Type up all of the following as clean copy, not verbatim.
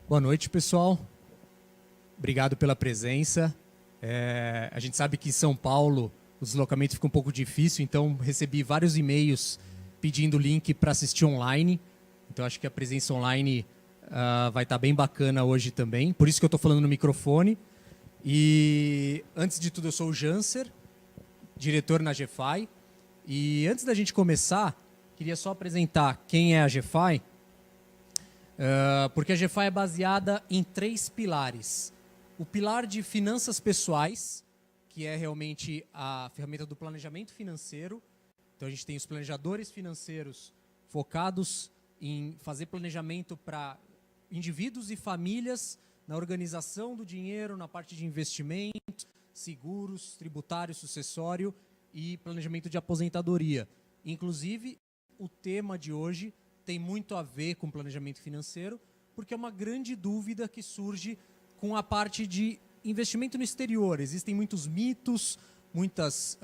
Boa noite, pessoal. Obrigado pela presença. A gente sabe que em São Paulo o deslocamento fica um pouco difícil, então recebi vários e-mails pedindo link para assistir online. Então acho que a presença online vai estar bem bacana hoje também. Por isso que eu estou falando no microfone. E antes de tudo, eu sou o Janser, diretor na GFI. E antes da gente começar, queria só apresentar quem é a GFI. Porque a GFI é baseada em 3 pilares. O pilar de finanças pessoais, que é realmente a ferramenta do planejamento financeiro. Então, a gente tem os planejadores financeiros focados em fazer planejamento para indivíduos e famílias na organização do dinheiro, na parte de investimento, seguros, tributário, sucessório e planejamento de aposentadoria. Inclusive, o tema de hoje tem muito a ver com planejamento financeiro, porque é uma grande dúvida que surge com a parte de investimento no exterior. Existem muitos mitos, muitas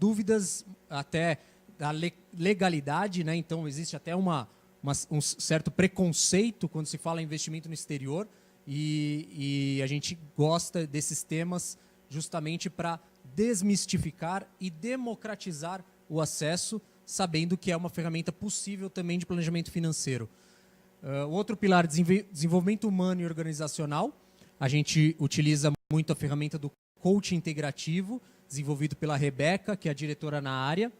dúvidas até da legalidade, né? Então existe até um certo preconceito quando se fala em investimento no exterior e a gente gosta desses temas justamente para desmistificar e democratizar o acesso, sabendo que é uma ferramenta possível também de planejamento financeiro. O outro pilar, desenvolvimento humano e organizacional. A gente utiliza muito a ferramenta do coaching integrativo, desenvolvido pela Rebeca, que é a diretora na área.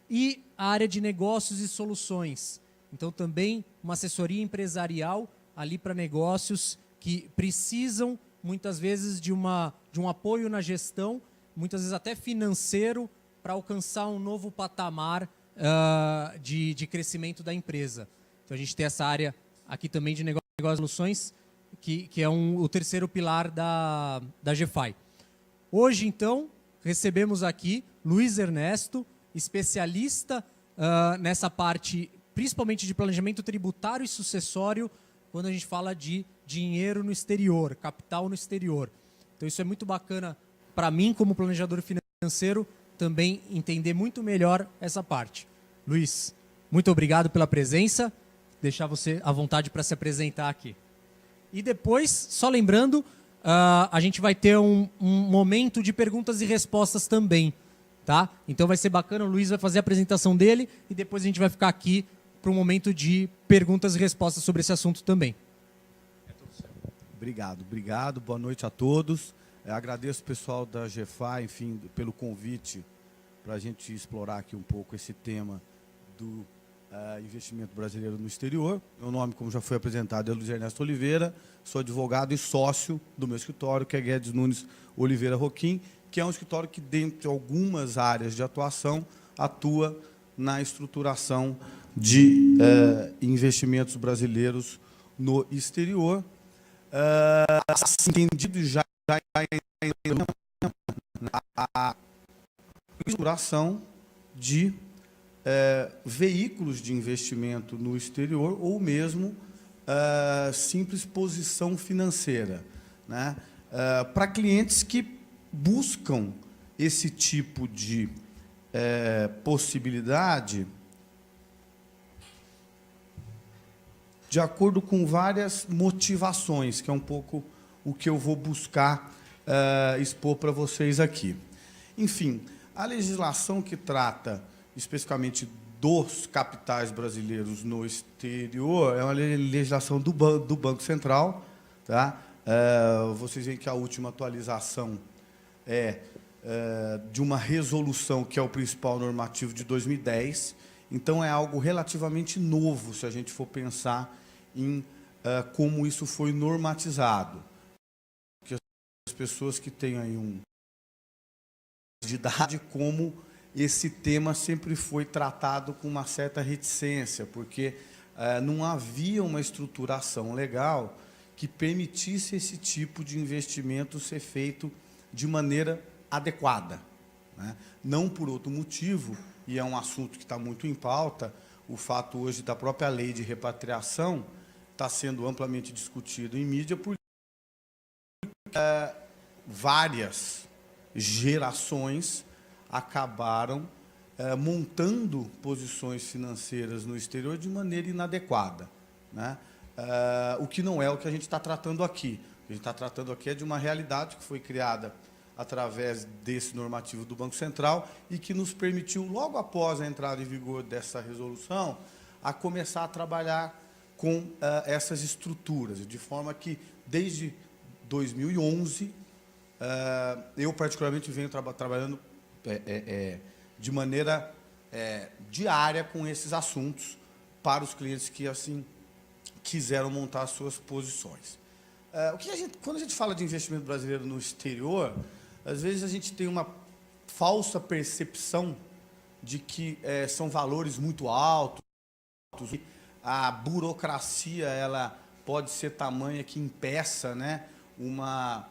E a área de negócios e soluções. Então, também uma assessoria empresarial ali para negócios que precisam, muitas vezes, de um apoio na gestão, muitas vezes até financeiro, para alcançar um novo patamar de crescimento da empresa. Então, a gente tem essa área aqui também de negócios e soluções, que é o terceiro pilar da GFI. Hoje, então, recebemos aqui Luiz Ernesto, especialista nessa parte, principalmente de planejamento tributário e sucessório, quando a gente fala de dinheiro no exterior, capital no exterior. Então, isso é muito bacana para mim, como planejador financeiro, também entender muito melhor essa parte. Luiz, muito obrigado pela presença. Deixar você à vontade para se apresentar aqui. E depois, só lembrando, a gente vai ter um momento de perguntas e respostas também. Tá? Então vai ser bacana, o Luiz vai fazer a apresentação dele e depois a gente vai ficar aqui para um momento de perguntas e respostas sobre esse assunto também. Obrigado. Boa noite a todos. Agradeço o pessoal da GFI, enfim, pelo convite para a gente explorar aqui um pouco esse tema do investimento brasileiro no exterior. Meu nome, como já foi apresentado, é Luiz Ernesto Oliveira, sou advogado e sócio do meu escritório, que é Guedes Nunes Oliveira Roquim, que é um escritório que, dentre algumas áreas de atuação, atua na estruturação de investimentos brasileiros no exterior. Entendido já a estruturação de veículos de investimento no exterior ou mesmo simples posição financeira, né? Para clientes que buscam esse tipo de possibilidade de acordo com várias motivações, que é um pouco o que eu vou buscar expor para vocês aqui. Enfim, a legislação que trata especificamente dos capitais brasileiros no exterior é uma legislação do Banco Central. Tá? Vocês veem que a última atualização de uma resolução que é o principal normativo de 2010. Então, é algo relativamente novo, se a gente for pensar em como isso foi normatizado. Porque as pessoas que têm aí de idade, como esse tema sempre foi tratado com uma certa reticência, porque não havia uma estruturação legal que permitisse esse tipo de investimento ser feito de maneira adequada, né? Não por outro motivo, e é um assunto que está muito em pauta, o fato hoje da própria lei de repatriação está sendo amplamente discutido em mídia, porque várias gerações acabaram montando posições financeiras no exterior de maneira inadequada, né? o que não é o que a gente está tratando aqui. O que a gente está tratando aqui é de uma realidade que foi criada através desse normativo do Banco Central e que nos permitiu, logo após a entrada em vigor dessa resolução, a começar a trabalhar com essas estruturas, de forma que, desde 2011, eu, particularmente, venho trabalhando de maneira diária com esses assuntos para os clientes que, assim, quiseram montar suas posições. Quando a gente fala de investimento brasileiro no exterior, às vezes a gente tem uma falsa percepção de que são valores muito altos, a burocracia ela pode ser tamanha que impeça, né, uma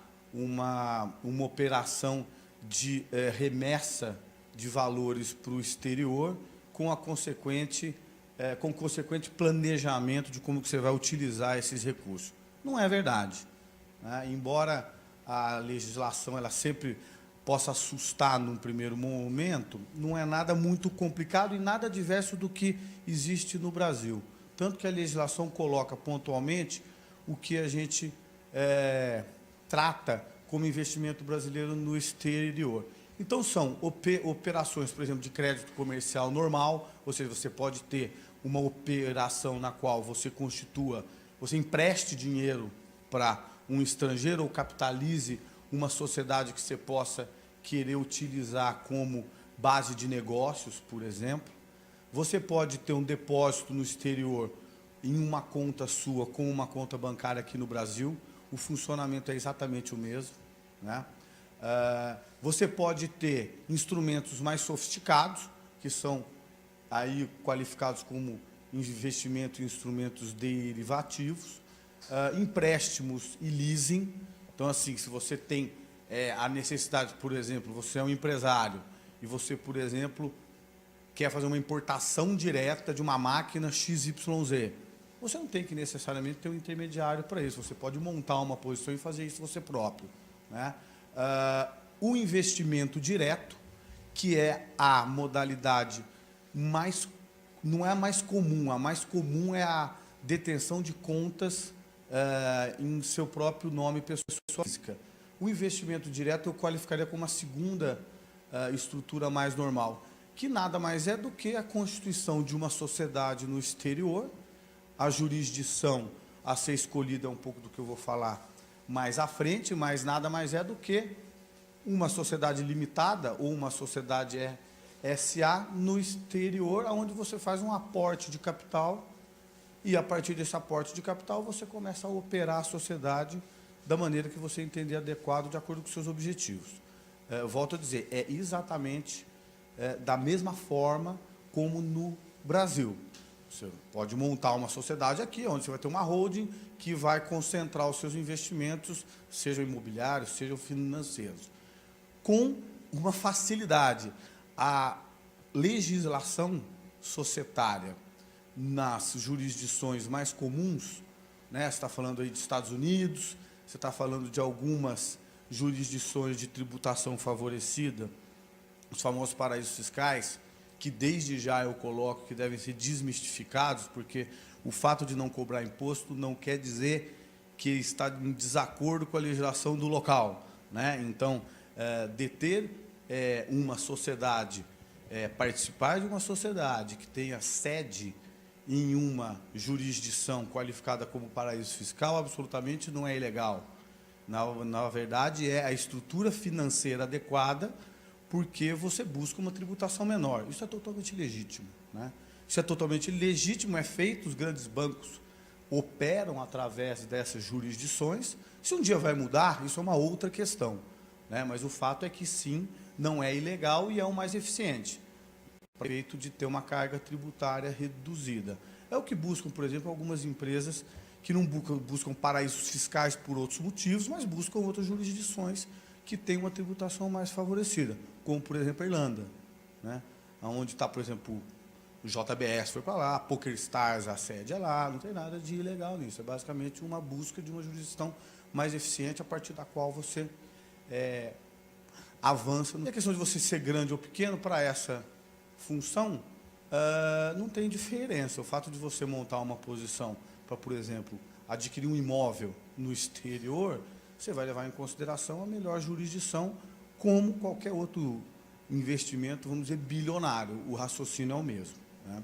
operação de remessa de valores para o exterior com consequente planejamento de como que você vai utilizar esses recursos. Não é verdade, né? Embora a legislação ela sempre possa assustar num primeiro momento, não é nada muito complicado e nada diverso do que existe no Brasil. Tanto que a legislação coloca pontualmente o que a gente trata como investimento brasileiro no exterior. Então, são operações, por exemplo, de crédito comercial normal, ou seja, você pode ter uma operação na qual você empreste dinheiro para um estrangeiro ou capitalize uma sociedade que você possa querer utilizar como base de negócios, por exemplo. Você pode ter um depósito no exterior em uma conta sua com uma conta bancária aqui no Brasil. O funcionamento é exatamente o mesmo, né? Você pode ter instrumentos mais sofisticados, que são aí qualificados como investimento em instrumentos derivativos, empréstimos e leasing. Então, assim, se você tem a necessidade, por exemplo, você é um empresário e você, por exemplo, quer fazer uma importação direta de uma máquina XYZ, você não tem que necessariamente ter um intermediário para isso. Você pode montar uma posição e fazer isso você próprio, né? O investimento direto, que é a modalidade não é a mais comum. A mais comum é a detenção de contas em seu próprio nome pessoa física. O investimento direto eu qualificaria como uma segunda estrutura mais normal, que nada mais é do que a constituição de uma sociedade no exterior. A jurisdição a ser escolhida é um pouco do que eu vou falar mais à frente, mas nada mais é do que uma sociedade limitada ou uma sociedade SA no exterior, onde você faz um aporte de capital e, a partir desse aporte de capital, você começa a operar a sociedade da maneira que você entender adequado, de acordo com os seus objetivos. Volto a dizer, é exatamente da mesma forma como no Brasil. Você pode montar uma sociedade aqui, onde você vai ter uma holding que vai concentrar os seus investimentos, sejam imobiliários, sejam financeiros, com uma facilidade. A legislação societária nas jurisdições mais comuns, né, você está falando aí de Estados Unidos, você está falando de algumas jurisdições de tributação favorecida, os famosos paraísos fiscais, que desde já eu coloco que devem ser desmistificados, porque o fato de não cobrar imposto não quer dizer que está em desacordo com a legislação do local, né? Então, deter uma sociedade, participar de uma sociedade que tenha sede em uma jurisdição qualificada como paraíso fiscal, absolutamente não é ilegal. Na verdade, é a estrutura financeira adequada, porque você busca uma tributação menor. Isso é totalmente legítimo, né? Isso é totalmente legítimo, é feito, os grandes bancos operam através dessas jurisdições. Se um dia vai mudar, isso é uma outra questão, né? Mas o fato é que, sim, não é ilegal e é o mais eficiente, o feito de ter uma carga tributária reduzida. É o que buscam, por exemplo, algumas empresas que não buscam paraísos fiscais por outros motivos, mas buscam outras jurisdições que têm uma tributação mais favorecida, como, por exemplo, a Irlanda, né? Onde está, por exemplo, o JBS foi para lá, a PokerStars, a sede é lá, não tem nada de ilegal nisso. É basicamente uma busca de uma jurisdição mais eficiente, a partir da qual você avança. Não é questão de você ser grande ou pequeno para essa função, não tem diferença. O fato de você montar uma posição para, por exemplo, adquirir um imóvel no exterior, você vai levar em consideração a melhor jurisdição, como qualquer outro investimento, vamos dizer, bilionário. O raciocínio é o mesmo, né?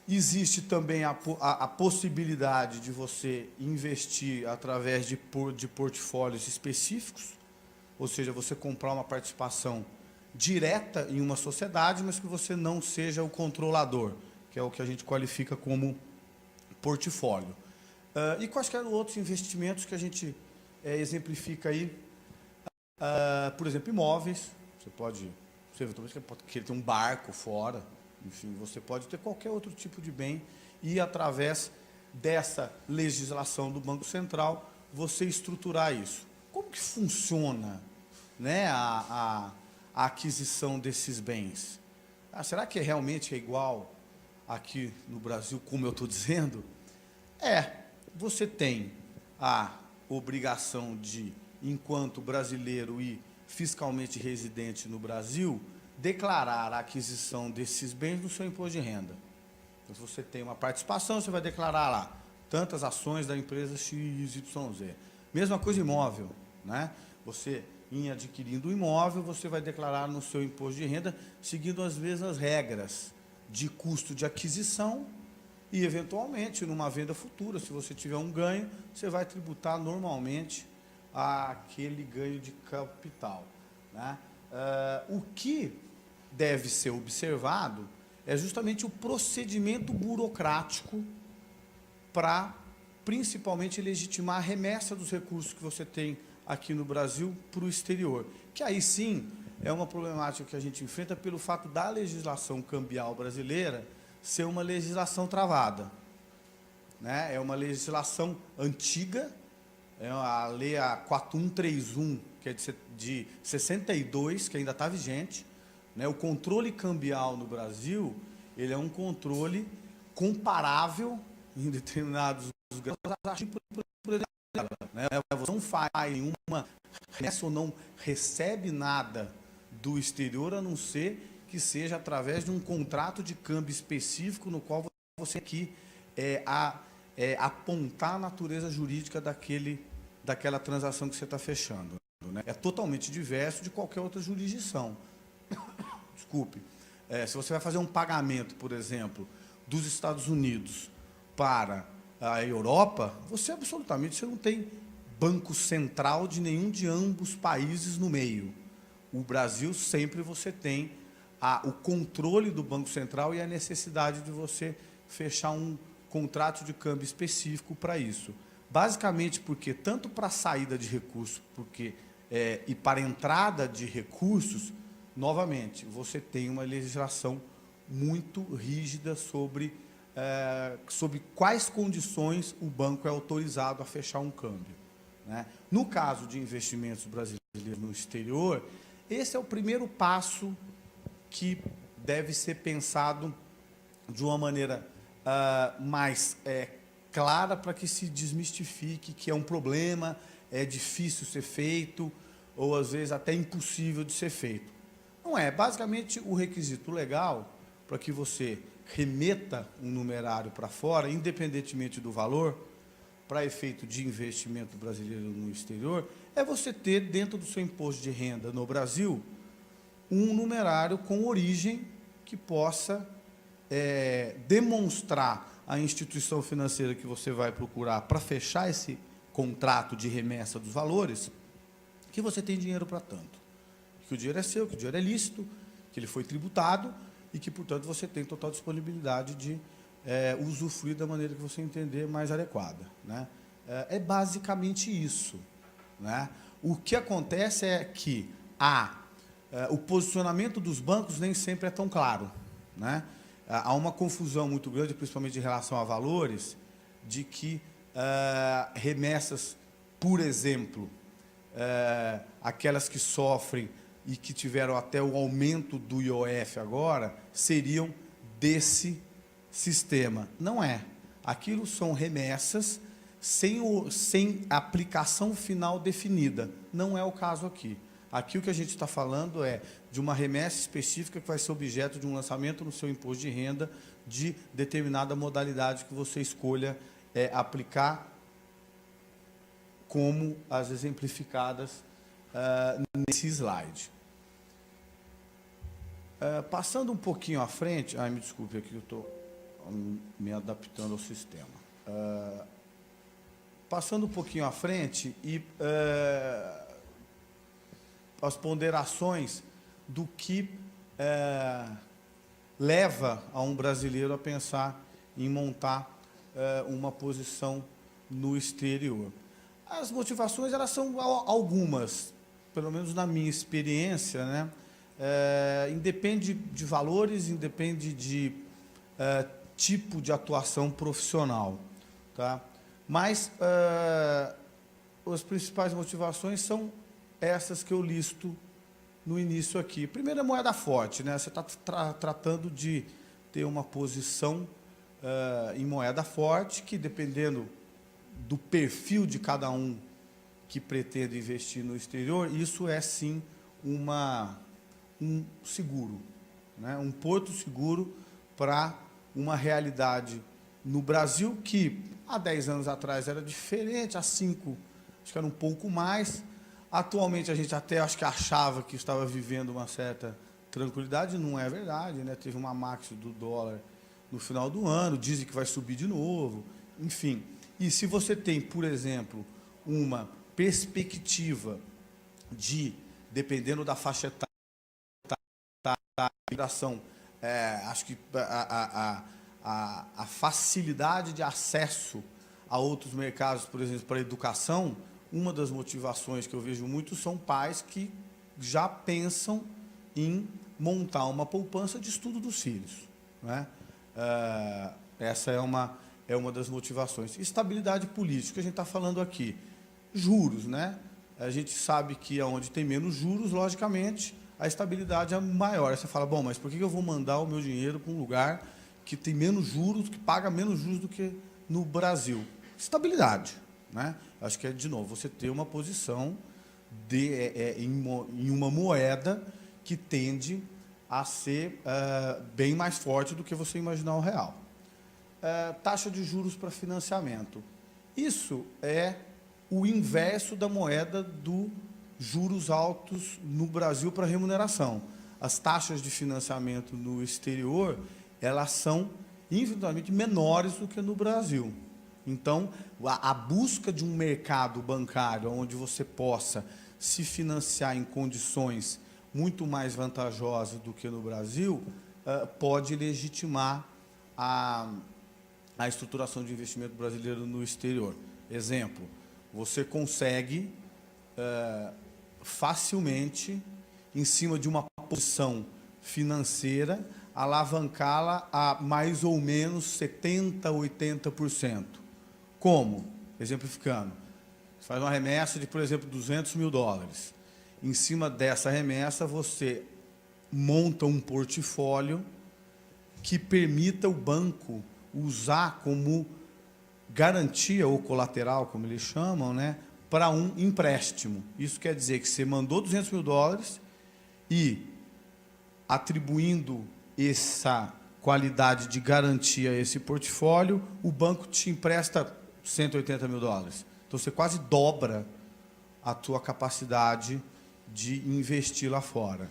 Existe também a possibilidade de você investir através de portfólios específicos, ou seja, você comprar uma participação direta em uma sociedade, mas que você não seja o controlador, que é o que a gente qualifica como portfólio. E quaisquer outros investimentos que a gente exemplifica aí, por exemplo, imóveis. Você pode querer ter um barco fora, enfim, você pode ter qualquer outro tipo de bem e, através dessa legislação do Banco Central, você estruturar isso. Como que funciona, né, a aquisição desses bens? Será que realmente é igual aqui no Brasil, como eu estou dizendo? Você tem a obrigação de, enquanto brasileiro e fiscalmente residente no Brasil, declarar a aquisição desses bens no seu imposto de renda. Então, se você tem uma participação, você vai declarar lá tantas ações da empresa XYZ. Mesma coisa imóvel, né? Você, em adquirindo um imóvel, você vai declarar no seu imposto de renda, seguindo as mesmas regras de custo de aquisição e, eventualmente, numa venda futura, se você tiver um ganho, você vai tributar normalmente aquele ganho de capital, né? O que deve ser observado é justamente o procedimento burocrático para, principalmente, legitimar a remessa dos recursos que você tem aqui no Brasil para o exterior, que aí sim é uma problemática que a gente enfrenta pelo fato da legislação cambial brasileira ser uma legislação travada, né? É uma legislação antiga, é a Lei 4131, que é de 62, que ainda está vigente, né? O controle cambial no Brasil, ele é um controle comparável em determinados graus, né? Você não faz nenhuma remessa ou não recebe nada do exterior, a não ser que seja através de um contrato de câmbio específico, no qual você aqui apontar a natureza jurídica daquela transação que você está fechando, né? É totalmente diverso de qualquer outra jurisdição. Desculpe. Se você vai fazer um pagamento, por exemplo, dos Estados Unidos para a Europa, você não tem banco central de nenhum de ambos países no meio. O Brasil sempre você tem o controle do Banco Central e a necessidade de você fechar um contrato de câmbio específico para isso. Basicamente porque, tanto para a saída de recursos e para a entrada de recursos, novamente, você tem uma legislação muito rígida sobre quais condições o banco é autorizado a fechar um câmbio, né? No caso de investimentos brasileiros no exterior, esse é o primeiro passo que deve ser pensado de uma maneira mais clara, para que se desmistifique que é um problema, é difícil ser feito, ou às vezes até impossível de ser feito. Não é. Basicamente, o requisito legal para que você remeta um numerário para fora, independentemente do valor, para efeito de investimento brasileiro no exterior, é você ter dentro do seu imposto de renda no Brasil um numerário com origem que possa demonstrar à instituição financeira que você vai procurar para fechar esse contrato de remessa dos valores, que você tem dinheiro para tanto, que o dinheiro é seu, que o dinheiro é lícito, que ele foi tributado e que, portanto, você tem total disponibilidade de usufruir da maneira que você entender mais adequada, né? É basicamente isso, né? O que acontece é que o posicionamento dos bancos nem sempre é tão claro, né? Há uma confusão muito grande, principalmente em relação a valores, de que remessas, por exemplo, aquelas que sofrem e que tiveram até o aumento do IOF agora, seriam desse sistema. Não é. Aquilo são remessas sem aplicação final definida. Não é o caso aqui. Aqui o que a gente está falando é de uma remessa específica que vai ser objeto de um lançamento no seu imposto de renda de determinada modalidade que você escolha aplicar, como as exemplificadas nesse slide. Passando um pouquinho à frente, me desculpe aqui, eu estou me adaptando ao sistema. Passando um pouquinho à frente e as ponderações do que leva a um brasileiro a pensar em montar uma posição no exterior. As motivações, elas são algumas, pelo menos na minha experiência, né? Independe de valores, independe de tipo de atuação profissional, tá? Mas as principais motivações são essas que eu listo no início aqui. Primeiro, a moeda forte, né? Você está tratando de ter uma posição em moeda forte, que, dependendo do perfil de cada um que pretende investir no exterior, isso é, sim, um seguro, né? Um porto seguro para uma realidade no Brasil que, há 10 anos atrás, era diferente, há 5, acho que era um pouco mais. Atualmente, a gente até acho que achava que estava vivendo uma certa tranquilidade, não é verdade, né? Teve uma máxima do dólar no final do ano, dizem que vai subir de novo, enfim. E se você tem, por exemplo, uma perspectiva de, dependendo da faixa etária, acho que a facilidade de acesso a outros mercados, por exemplo, para a educação, uma das motivações que eu vejo muito são pais que já pensam em montar uma poupança de estudo dos filhos, né? Essa é uma das motivações. Estabilidade política, a gente está falando aqui. Juros, né? A gente sabe que onde tem menos juros, logicamente, a estabilidade é maior. Aí você fala, bom, mas por que eu vou mandar o meu dinheiro para um lugar que tem menos juros, que paga menos juros do que no Brasil? Estabilidade, né? Acho que é, de novo, você ter uma posição em uma moeda que tende a ser bem mais forte do que você imaginar o real. Taxa de juros para financiamento. Isso é o inverso da moeda do juros altos no Brasil para remuneração. As taxas de financiamento no exterior, elas são infinitamente menores do que no Brasil. Então, a busca de um mercado bancário onde você possa se financiar em condições muito mais vantajosas do que no Brasil, pode legitimar a estruturação de investimento brasileiro no exterior. Exemplo, você consegue facilmente, em cima de uma posição financeira, alavancá-la a mais ou menos 70%, 80%. Como? Exemplificando, você faz uma remessa de, por exemplo, $200 mil. Em cima dessa remessa, você monta um portfólio que permita o banco usar como garantia ou colateral, como eles chamam, né, para um empréstimo. Isso quer dizer que você mandou $200 mil e, atribuindo essa qualidade de garantia a esse portfólio, o banco te empresta $180 mil. Então, você quase dobra a tua capacidade de investir lá fora.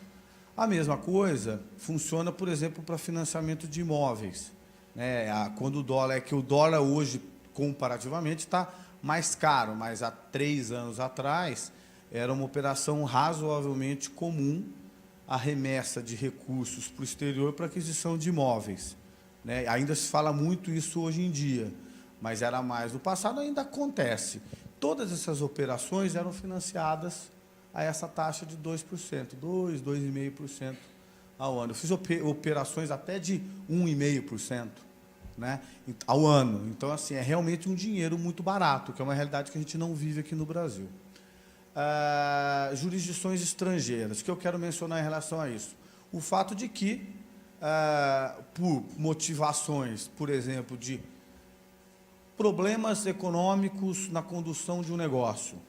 A mesma coisa funciona, por exemplo, para financiamento de imóveis, né? Quando o dólar hoje, comparativamente, está mais caro, mas há 3 anos atrás era uma operação razoavelmente comum a remessa de recursos para o exterior para aquisição de imóveis, né? Ainda se fala muito isso hoje em dia, mas era mais no passado, ainda acontece. Todas essas operações eram financiadas a essa taxa de 2%, 2,5% ao ano. Eu fiz operações até de 1,5%, né, ao ano. Então, assim, é realmente um dinheiro muito barato, que é uma realidade que a gente não vive aqui no Brasil. Jurisdições estrangeiras, que eu quero mencionar em relação a isso. O fato de que, por motivações, por exemplo, de problemas econômicos na condução de um negócio,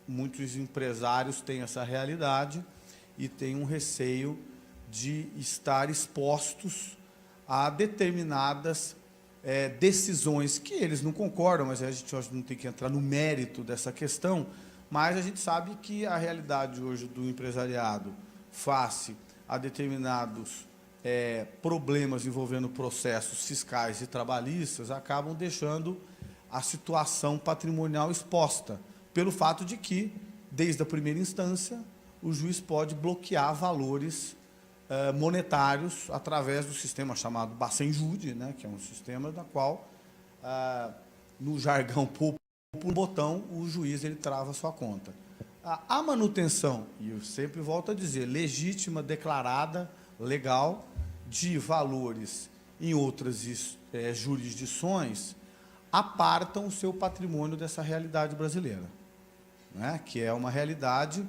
muitos empresários têm essa realidade e têm um receio de estar expostos a determinadas decisões que eles não concordam, mas a gente não tem que entrar no mérito dessa questão, mas a gente sabe que a realidade hoje do empresariado, face a determinados problemas envolvendo processos fiscais e trabalhistas, acabam deixando a situação patrimonial exposta, pelo fato de que, desde a primeira instância, o juiz pode bloquear valores monetários através do sistema chamado Bacen-Jude, né, que é um sistema da qual, no jargão popular, por botão, o juiz ele trava a sua conta. A manutenção, e eu sempre volto a dizer, legítima, declarada, legal, de valores em outras jurisdições, apartam o seu patrimônio dessa realidade brasileira, né? Que é uma realidade,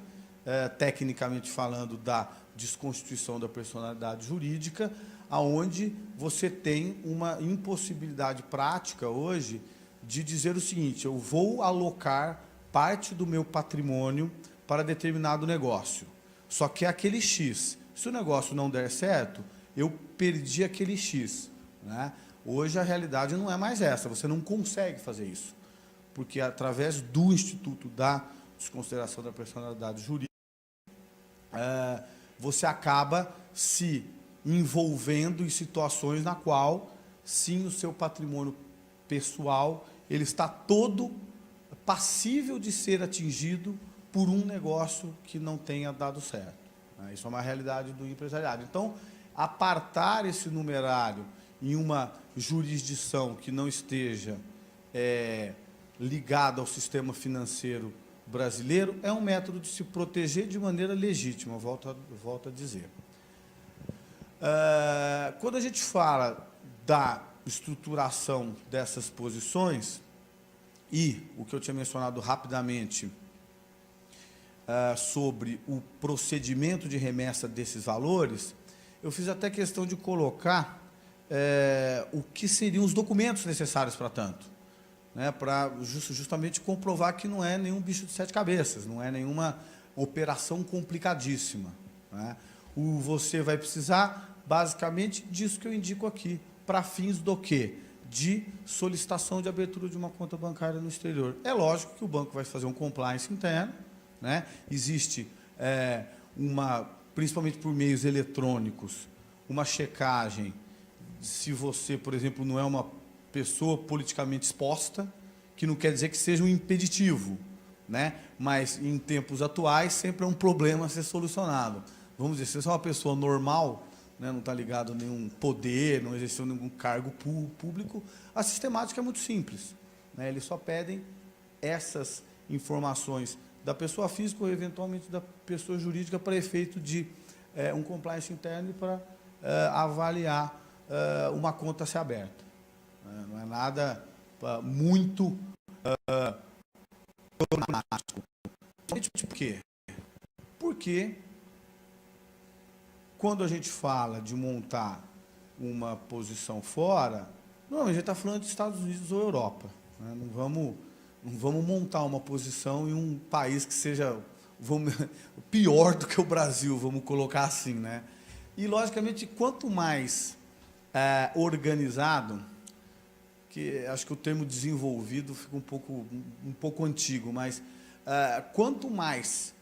tecnicamente falando, da desconstituição da personalidade jurídica, aonde você tem uma impossibilidade prática hoje de dizer o seguinte: eu vou alocar parte do meu patrimônio para determinado negócio, só que é aquele X. Se o negócio não der certo, eu perdi aquele X, né? Hoje a realidade não é mais essa, você não consegue fazer isso, porque através do Instituto da Desconsideração da Personalidade Jurídica, você acaba se envolvendo em situações na qual, sim, o seu patrimônio pessoal ele está todo passível de ser atingido por um negócio que não tenha dado certo. Isso é uma realidade do empresariado. Então, apartar esse numerário em uma jurisdição que não esteja ligada ao sistema financeiro brasileiro é um método de se proteger de maneira legítima, volto a dizer. Quando a gente fala da estruturação dessas posições, e o que eu tinha mencionado rapidamente sobre o procedimento de remessa desses valores, eu fiz até questão de colocar o que seriam os documentos necessários para tanto, né, para justamente comprovar que não é nenhum bicho de sete cabeças, não é nenhuma operação complicadíssima, né? Você vai precisar, basicamente, disso que eu indico aqui, para fins do quê? De solicitação de abertura de uma conta bancária no exterior. É lógico que o banco vai fazer um compliance interno, né? Existe principalmente por meios eletrônicos, uma checagem se você, por exemplo, não é uma pessoa politicamente exposta, que não quer dizer que seja um impeditivo, né? Mas, em tempos atuais, sempre é um problema a ser solucionado. Vamos dizer, se você é uma pessoa normal, né, não está ligado a nenhum poder, não exerceu nenhum cargo público, a sistemática é muito simples, né? Eles só pedem essas informações da pessoa física ou, eventualmente, da pessoa jurídica para efeito de um compliance interno e para avaliar uma conta ser aberta. Não é nada muito problemático. Por quê? Porque quando a gente fala de montar uma posição fora, normalmente a gente está falando de Estados Unidos ou Europa, né? Não vamos montar uma posição em um país que seja pior do que o Brasil, vamos colocar assim, né? E, logicamente, quanto mais organizado, que acho que o termo desenvolvido fica um pouco antigo, mas quanto mais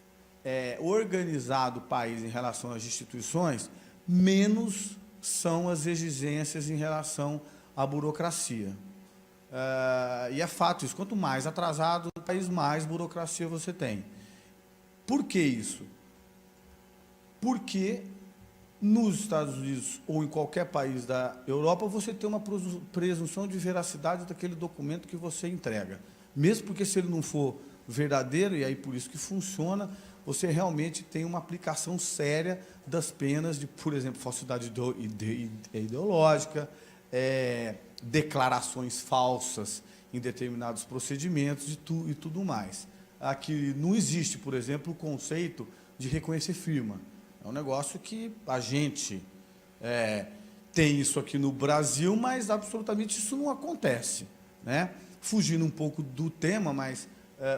organizado o país em relação às instituições, menos são as exigências em relação à burocracia. E é fato isso, quanto mais atrasado o país, mais burocracia você tem. Por que isso? Porque nos Estados Unidos ou em qualquer país da Europa, você tem uma presunção de veracidade daquele documento que você entrega. Mesmo porque, se ele não for verdadeiro, e aí por isso que funciona, você realmente tem uma aplicação séria das penas de, por exemplo, falsidade ideológica, declarações falsas em determinados procedimentos e tudo mais. Aqui não existe, por exemplo, o conceito de reconhecer firma. É um negócio que a gente tem isso aqui no Brasil, mas absolutamente isso não acontece, né? Fugindo um pouco do tema, mas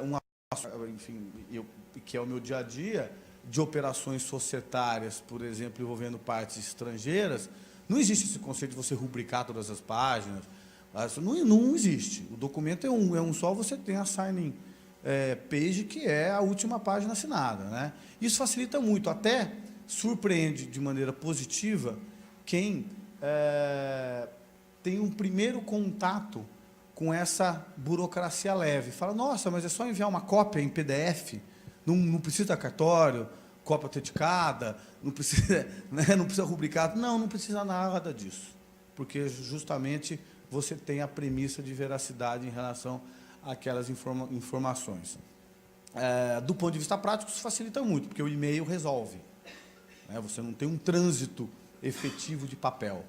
uma enfim, que é o meu dia a dia, de operações societárias, por exemplo, envolvendo partes estrangeiras, não existe esse conceito de você rubricar todas as páginas. Não existe. O documento é um só, você tem a signing page, que é a última página assinada, né? Isso facilita muito, até surpreende de maneira positiva quem tem um primeiro contato com essa burocracia leve. Fala, nossa, mas é só enviar uma cópia em PDF, não precisa cartório, cópia autenticada, não precisa, né, não precisa rubricado. Não precisa nada disso, porque justamente você tem a premissa de veracidade em relação àquelas informações. Do ponto de vista prático, isso facilita muito, porque o e-mail resolve, né? Você não tem um trânsito efetivo de papel,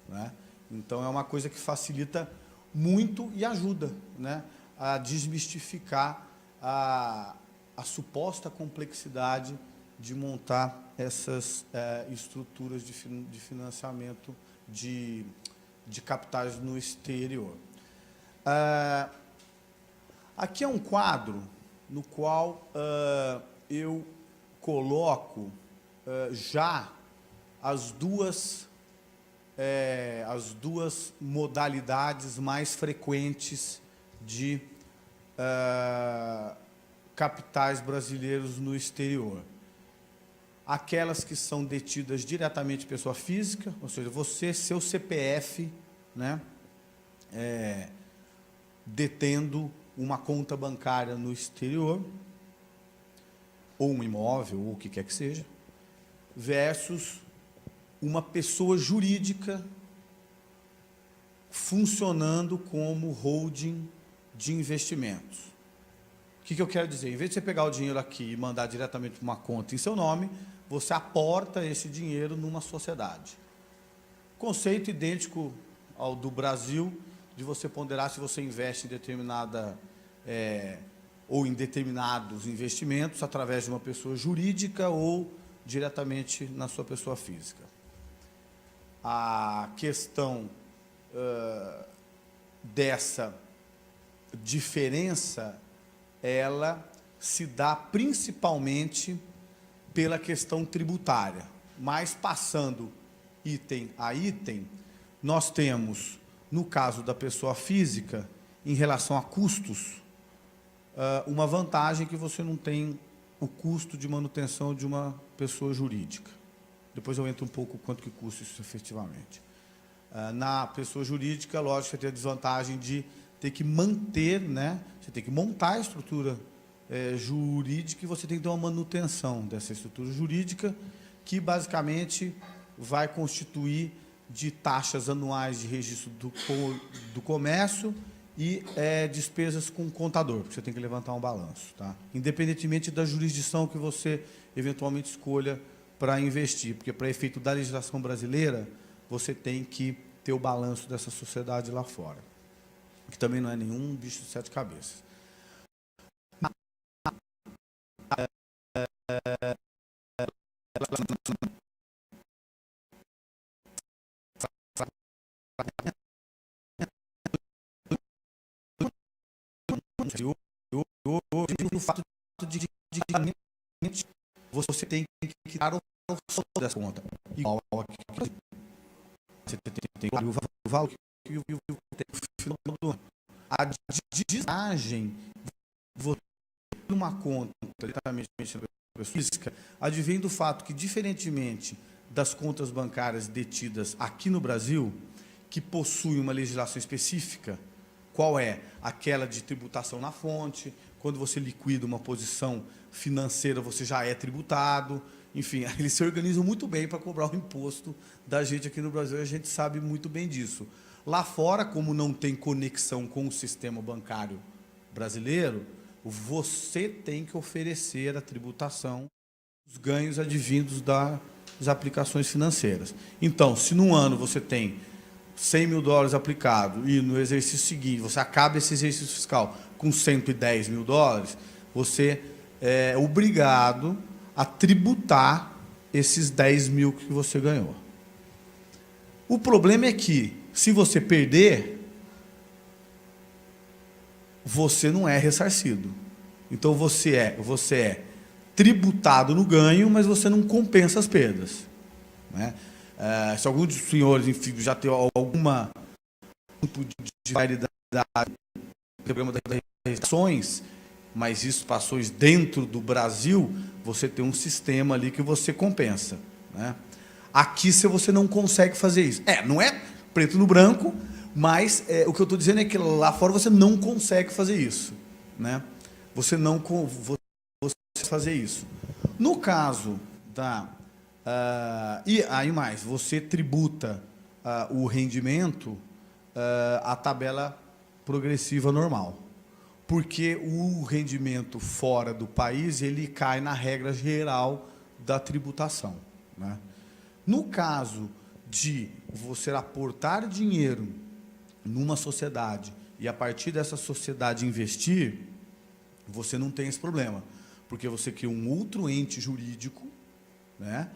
né? Então, é uma coisa que facilita muito e ajuda, né, a desmistificar a suposta complexidade de montar essas estruturas de financiamento de capitais no exterior. Aqui é um quadro no qual eu coloco já as duas modalidades mais frequentes de capitais brasileiros no exterior. Aquelas que são detidas diretamente pessoa física, ou seja, seu CPF, né, detendo uma conta bancária no exterior, ou um imóvel, ou o que quer que seja, versus uma pessoa jurídica funcionando como holding de investimentos. O que eu quero dizer? Em vez de você pegar o dinheiro aqui e mandar diretamente para uma conta em seu nome, você aporta esse dinheiro numa sociedade. Conceito idêntico ao do Brasil, de você ponderar se você investe em determinada ou em determinados investimentos através de uma pessoa jurídica ou diretamente na sua pessoa física. A questão dessa diferença, ela se dá principalmente pela questão tributária, mas passando item a item, nós temos, no caso da pessoa física, em relação a custos, uma vantagem que você não tem o custo de manutenção de uma pessoa jurídica. Depois eu entro um pouco quanto que custa isso efetivamente. Na pessoa jurídica, lógico, você tem a desvantagem de ter que manter, né? Você tem que montar a estrutura jurídica e você tem que ter uma manutenção dessa estrutura jurídica, que basicamente vai constituir de taxas anuais de registro do comércio e despesas com contador, porque você tem que levantar um balanço, tá? Independentemente da jurisdição que você eventualmente escolha para investir, porque para efeito da legislação brasileira, você tem que ter o balanço dessa sociedade lá fora, que também não é nenhum bicho de sete cabeças. O fato de você tem que quitar o saldo dessa conta. Igual você tem o valor que o final do ano. A desvantagem você numa conta diretamente na pessoa física advém do fato que, diferentemente das contas bancárias detidas aqui no Brasil, que possuem uma legislação específica, qual é? Aquela de tributação na fonte. Quando você liquida uma posição financeira, você já é tributado. Enfim, eles se organizam muito bem para cobrar o imposto da gente aqui no Brasil, e a gente sabe muito bem disso. Lá fora, como não tem conexão com o sistema bancário brasileiro, você tem que oferecer a tributação dos ganhos advindos das aplicações financeiras. Então, se num ano você tem 100 mil dólares aplicado e no exercício seguinte você acaba esse exercício fiscal com 110 mil dólares, você é obrigado a tributar esses 10 mil que você ganhou. O problema é que, se você perder, você não é ressarcido. Então, você é tributado no ganho, mas você não compensa as perdas, né? Se algum dos senhores, enfim, já tem alguma tipo de variedade, problema das restrições, mas isso passou dentro do Brasil, você tem um sistema ali que você compensa, né? Aqui, se você não consegue fazer isso, não é preto no branco, mas o que eu estou dizendo é que lá fora você não consegue fazer isso, né? Você não consegue fazer isso. No caso da... e aí mais, você tributa o rendimento a tabela progressiva normal. Porque o rendimento fora do país, ele cai na regra geral da tributação, né? No caso de você aportar dinheiro numa sociedade e a partir dessa sociedade investir, você não tem esse problema, porque você cria um outro ente jurídico, né,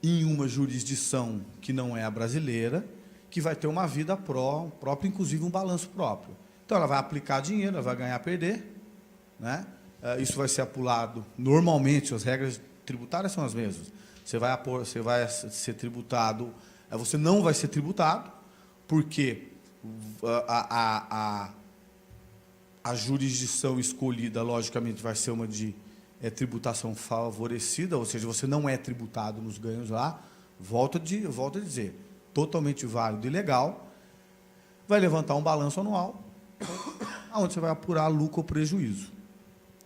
em uma jurisdição que não é a brasileira, que vai ter uma vida própria, inclusive um balanço próprio. Então, ela vai aplicar dinheiro, ela vai ganhar, perder, né? Isso vai ser apurado normalmente, as regras tributárias são as mesmas. Você vai ser tributado, você não vai ser tributado, porque a jurisdição escolhida, logicamente, vai ser uma de tributação favorecida, ou seja, você não é tributado nos ganhos lá, volto a dizer, totalmente válido e legal, vai levantar um balanço anual, onde você vai apurar lucro ou prejuízo.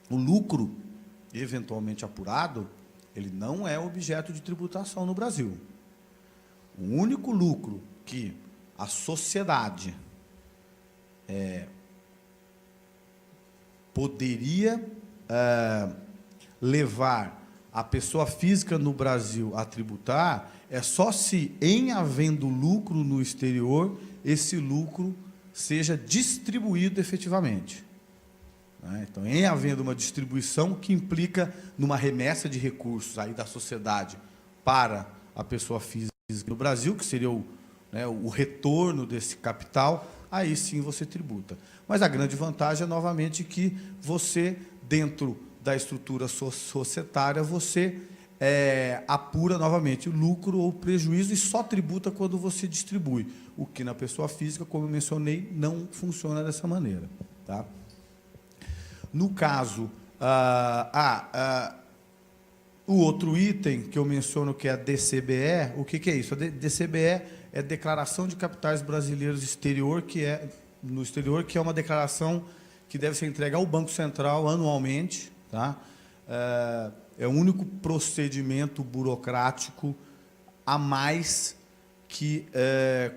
O lucro, eventualmente apurado, ele não é objeto de tributação no Brasil. O único lucro que a sociedade poderia levar a pessoa física no Brasil a tributar é só se, em havendo lucro no exterior, esse lucro seja distribuído efetivamente, né? Então, em havendo uma distribuição que implica numa remessa de recursos aí da sociedade para a pessoa física no Brasil, que seria o retorno desse capital, aí sim você tributa. Mas a grande vantagem é, novamente, que você, dentro da estrutura societária, você apura, novamente, o lucro ou prejuízo e só tributa quando você distribui, o que na pessoa física, como eu mencionei, não funciona dessa maneira, tá? No caso, o outro item que eu menciono, que é a DCBE, o que é isso? A DCBE é Declaração de Capitais Brasileiros no Exterior, que é uma declaração que deve ser entregue ao Banco Central anualmente, tá? É o único procedimento burocrático a mais que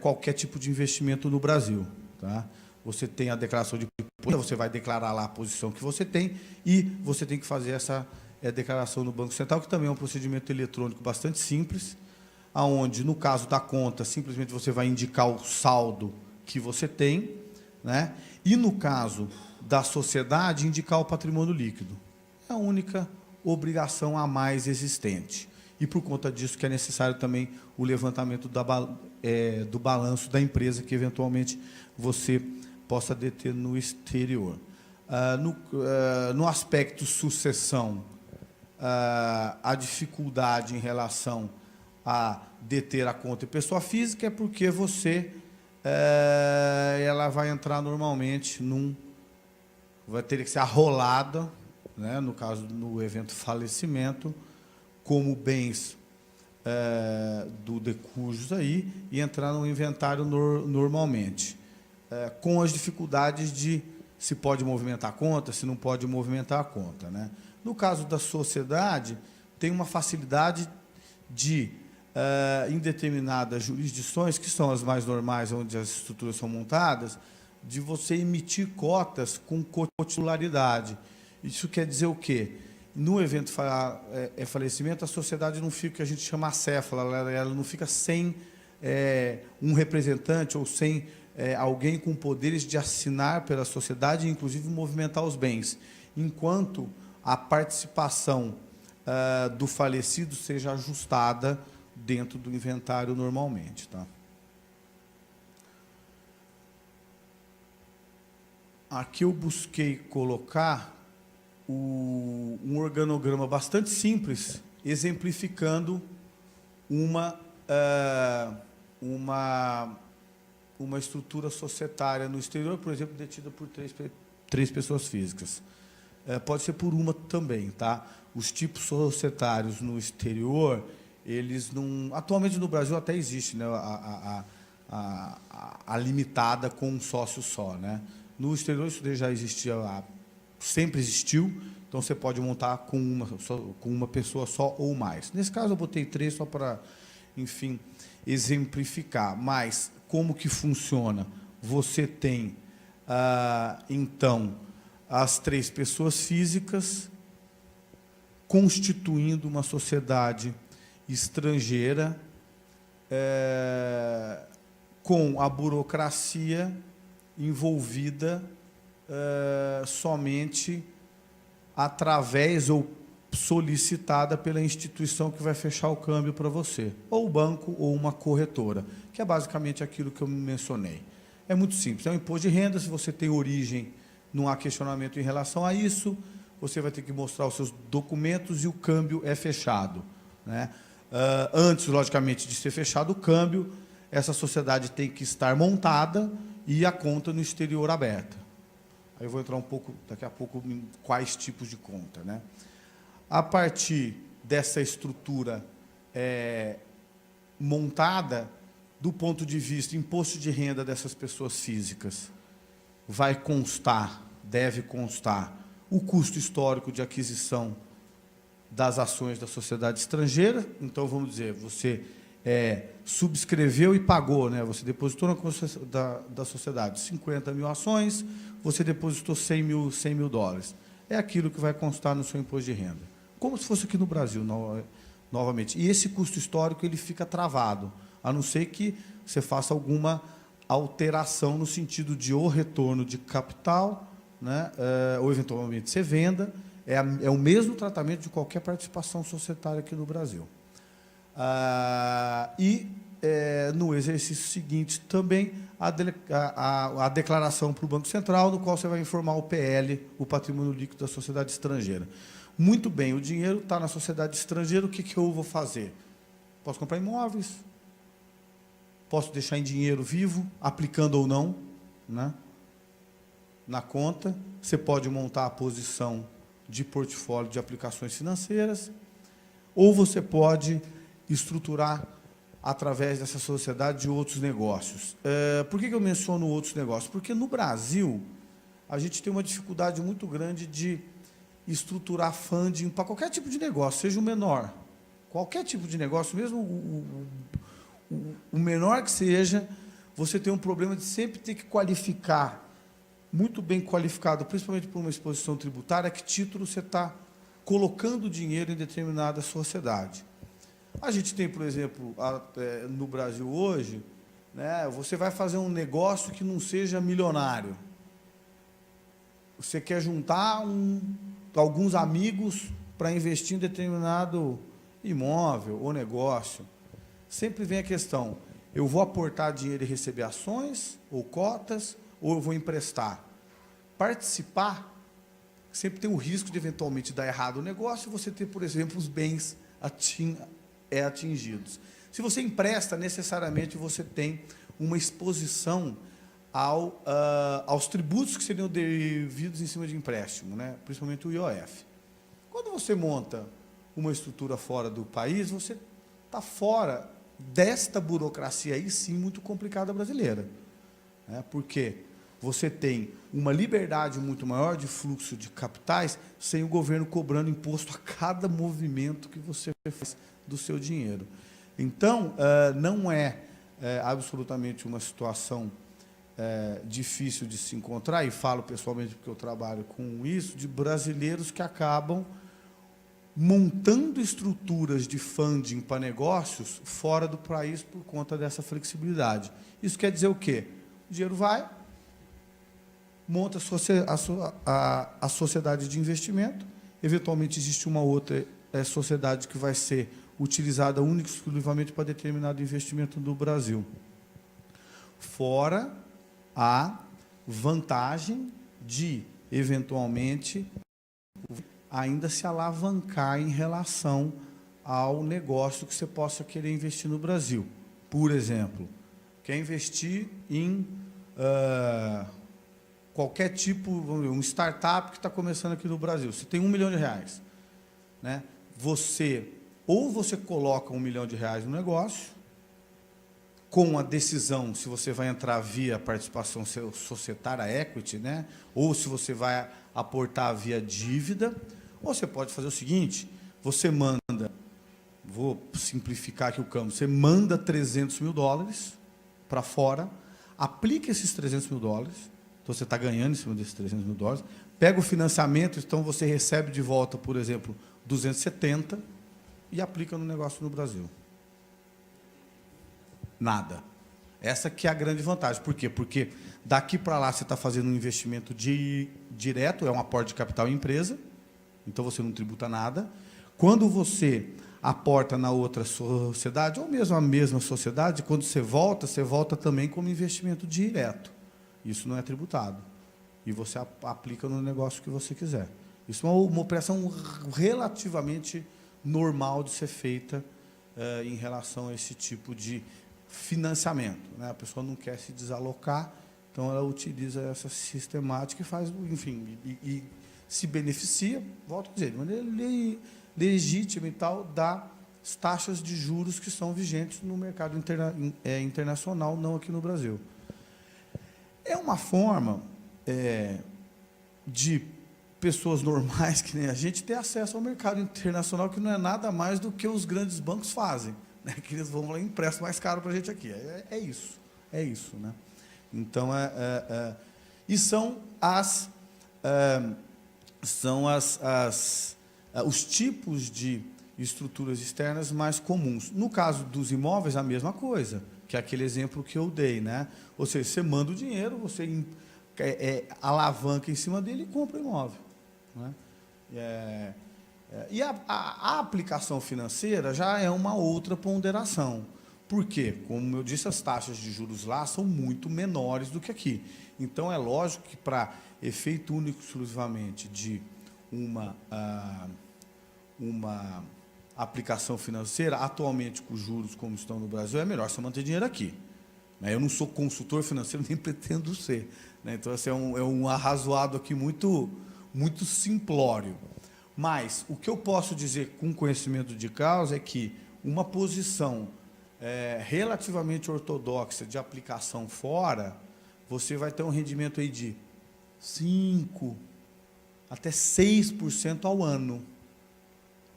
qualquer tipo de investimento no Brasil, tá? Você tem a declaração de... Você vai declarar lá a posição que você tem e você tem que fazer essa declaração no Banco Central, que também é um procedimento eletrônico bastante simples, aonde, no caso da conta, simplesmente você vai indicar o saldo que você tem, né? E, no caso da sociedade, indicar o patrimônio líquido. É a única obrigação a mais existente. E, por conta disso, que é necessário também o levantamento do balanço da empresa que, eventualmente, você possa deter no exterior. No aspecto sucessão, a dificuldade em relação a deter a conta em pessoa física é porque ela vai entrar normalmente vai ter que ser arrolada, né, no caso, no evento falecimento, como bens do decujus aí, e entrar no inventário normalmente, com as dificuldades de se pode movimentar a conta, se não pode movimentar a conta, né? No caso da sociedade, tem uma facilidade de, em determinadas jurisdições, que são as mais normais, onde as estruturas são montadas, de você emitir cotas com cotitularidade. Isso quer dizer o quê? No evento falecimento, a sociedade não fica, que a gente chama acéfala, ela não fica sem um representante ou sem alguém com poderes de assinar pela sociedade e, inclusive, movimentar os bens, enquanto a participação do falecido seja ajustada dentro do inventário normalmente, tá? Aqui eu busquei colocar um organograma bastante simples, exemplificando uma estrutura societária no exterior, por exemplo, detida por três pessoas físicas. Pode ser por uma também, tá? Os tipos societários no exterior, eles não... Atualmente no Brasil até existe, né, a limitada com um sócio só, né? No exterior isso já existia, sempre existiu, então você pode montar com uma pessoa só ou mais. Nesse caso eu botei 3 só para, enfim, exemplificar. Mas como que funciona? Você tem, então, as 3 pessoas físicas constituindo uma sociedade estrangeira com a burocracia envolvida somente através ou solicitada pela instituição que vai fechar o câmbio para você, ou o banco ou uma corretora, que é basicamente aquilo que eu mencionei. É muito simples, é um imposto de renda. Se você tem origem, não há questionamento em relação a isso, você vai ter que mostrar os seus documentos e o câmbio é fechado, né? Antes, logicamente, de ser fechado o câmbio, essa sociedade tem que estar montada e a conta no exterior aberta. Aí eu vou entrar um pouco, daqui a pouco, em quais tipos de conta, né? A partir dessa estrutura montada, do ponto de vista imposto de renda dessas pessoas físicas, vai constar, deve constar, o custo histórico de aquisição das ações da sociedade estrangeira. Então, vamos dizer, você subscreveu e pagou, né? Você depositou na conta da sociedade 50 mil ações, você depositou 100 mil dólares. É aquilo que vai constar no seu imposto de renda. Como se fosse aqui no Brasil, novamente. E esse custo histórico ele fica travado, a não ser que você faça alguma alteração no sentido de ou retorno de capital, né? Ou, eventualmente, você venda. É o mesmo tratamento de qualquer participação societária aqui no Brasil. No exercício seguinte também a declaração para o Banco Central, no qual você vai informar o PL, o patrimônio líquido da sociedade estrangeira. Muito bem, o dinheiro está na sociedade estrangeira, o que eu vou fazer? Posso comprar imóveis, posso deixar em dinheiro vivo, aplicando ou não, né, na conta. Você pode montar a posição de portfólio de aplicações financeiras, ou você pode estruturar através dessa sociedade de outros negócios. Por que eu menciono outros negócios? Porque no Brasil a gente tem uma dificuldade muito grande de estruturar funding para qualquer tipo de negócio, seja o menor. Qualquer tipo de negócio, mesmo o menor que seja, você tem um problema de sempre ter que qualificar, muito bem qualificado, principalmente por uma exposição tributária, que título você está colocando dinheiro em determinada sociedade. A gente tem, por exemplo, no Brasil hoje, né, você vai fazer um negócio que não seja milionário. Você quer juntar alguns amigos para investir em determinado imóvel ou negócio. Sempre vem a questão, eu vou aportar dinheiro e receber ações ou cotas, ou eu vou emprestar? Participar sempre tem o risco de, eventualmente, dar errado o negócio e você ter, por exemplo, os bens atingidos. Se você empresta, necessariamente você tem uma exposição aos tributos que seriam devidos em cima de empréstimo, né? Principalmente o IOF. Quando você monta uma estrutura fora do país, você está fora desta burocracia aí, sim, muito complicada brasileira, né? Porque você tem uma liberdade muito maior de fluxo de capitais sem o governo cobrando imposto a cada movimento que você faz do seu dinheiro. Então, não é absolutamente uma situação difícil de se encontrar, e falo pessoalmente porque eu trabalho com isso, de brasileiros que acabam montando estruturas de funding para negócios fora do país por conta dessa flexibilidade. Isso quer dizer o quê? O dinheiro vai, monta a sociedade de investimento, eventualmente existe uma outra sociedade que vai ser utilizada única e exclusivamente para determinado investimento do Brasil. Fora a vantagem de, eventualmente, ainda se alavancar em relação ao negócio que você possa querer investir no Brasil. Por exemplo, quer investir em qualquer tipo, vamos ver, um startup que está começando aqui no Brasil. Você tem R$1 milhão, né? Ou você coloca R$1 milhão no negócio, com a decisão se você vai entrar via participação societária, equity, né? Ou se você vai aportar via dívida, ou você pode fazer o seguinte, você manda, vou simplificar aqui o campo, você manda $300 mil para fora, aplica esses $300 mil, então você está ganhando em cima desses $300 mil, pega o financiamento, então você recebe de volta, por exemplo, 270 e aplica no negócio no Brasil. Nada. Essa que é a grande vantagem. Por quê? Porque daqui para lá você está fazendo um investimento direto, é um aporte de capital em empresa, então você não tributa nada. Quando você aporta na outra sociedade, ou mesmo a mesma sociedade, quando você volta também como investimento direto. Isso não é tributado. E você aplica no negócio que você quiser. Isso é uma operação relativamente normal de ser feita em relação a esse tipo de financiamento, né? A pessoa não quer se desalocar, então ela utiliza essa sistemática e faz, enfim, e se beneficia, volto a dizer, de maneira legítima e tal, das taxas de juros que são vigentes no mercado internacional, não aqui no Brasil. É uma forma de pessoas normais, que nem a gente, ter acesso ao mercado internacional, que não é nada mais do que os grandes bancos fazem, né? Que eles vão lá e emprestam mais caro para a gente aqui. É isso, né? Então, e são os tipos de estruturas externas mais comuns. No caso dos imóveis, a mesma coisa, que é aquele exemplo que eu dei, né? Ou seja, você manda o dinheiro, você alavanca em cima dele e compra o imóvel, né? E a aplicação financeira já é uma outra ponderação. Por quê? Como eu disse, as taxas de juros lá são muito menores do que aqui. Então, é lógico que, para efeito único e exclusivamente de uma aplicação financeira, atualmente, com os juros como estão no Brasil, é melhor você manter dinheiro aqui. Eu não sou consultor financeiro, nem pretendo ser, né? Então, assim, é um arrazoado aqui muito simplório. Mas o que eu posso dizer com conhecimento de causa é que uma posição relativamente ortodoxa de aplicação fora, você vai ter um rendimento aí de 5% até 6% ao ano,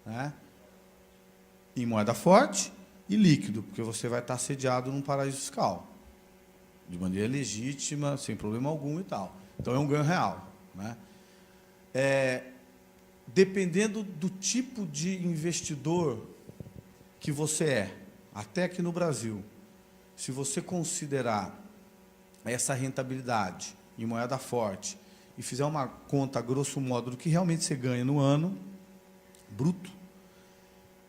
né? Em moeda forte e líquido, porque você vai estar sediado num paraíso fiscal, de maneira legítima, sem problema algum e tal. Então, é um ganho real, né? Dependendo do tipo de investidor que você é, até aqui no Brasil, se você considerar essa rentabilidade em moeda forte e fizer uma conta, grosso modo, do que realmente você ganha no ano, bruto,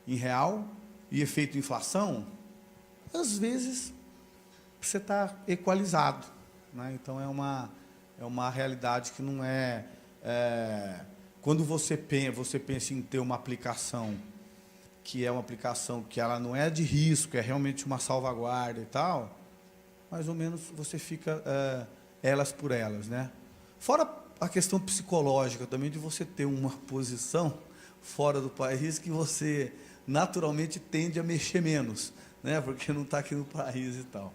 em real, e efeito inflação, às vezes você está equalizado, né? Então, é uma realidade que não é... Quando você pensa em ter uma aplicação que é uma aplicação que ela não é de risco, é realmente uma salvaguarda e tal, mais ou menos você fica elas por elas, né? Fora a questão psicológica também de você ter uma posição fora do país que você naturalmente tende a mexer menos, né? Porque não está aqui no país e tal.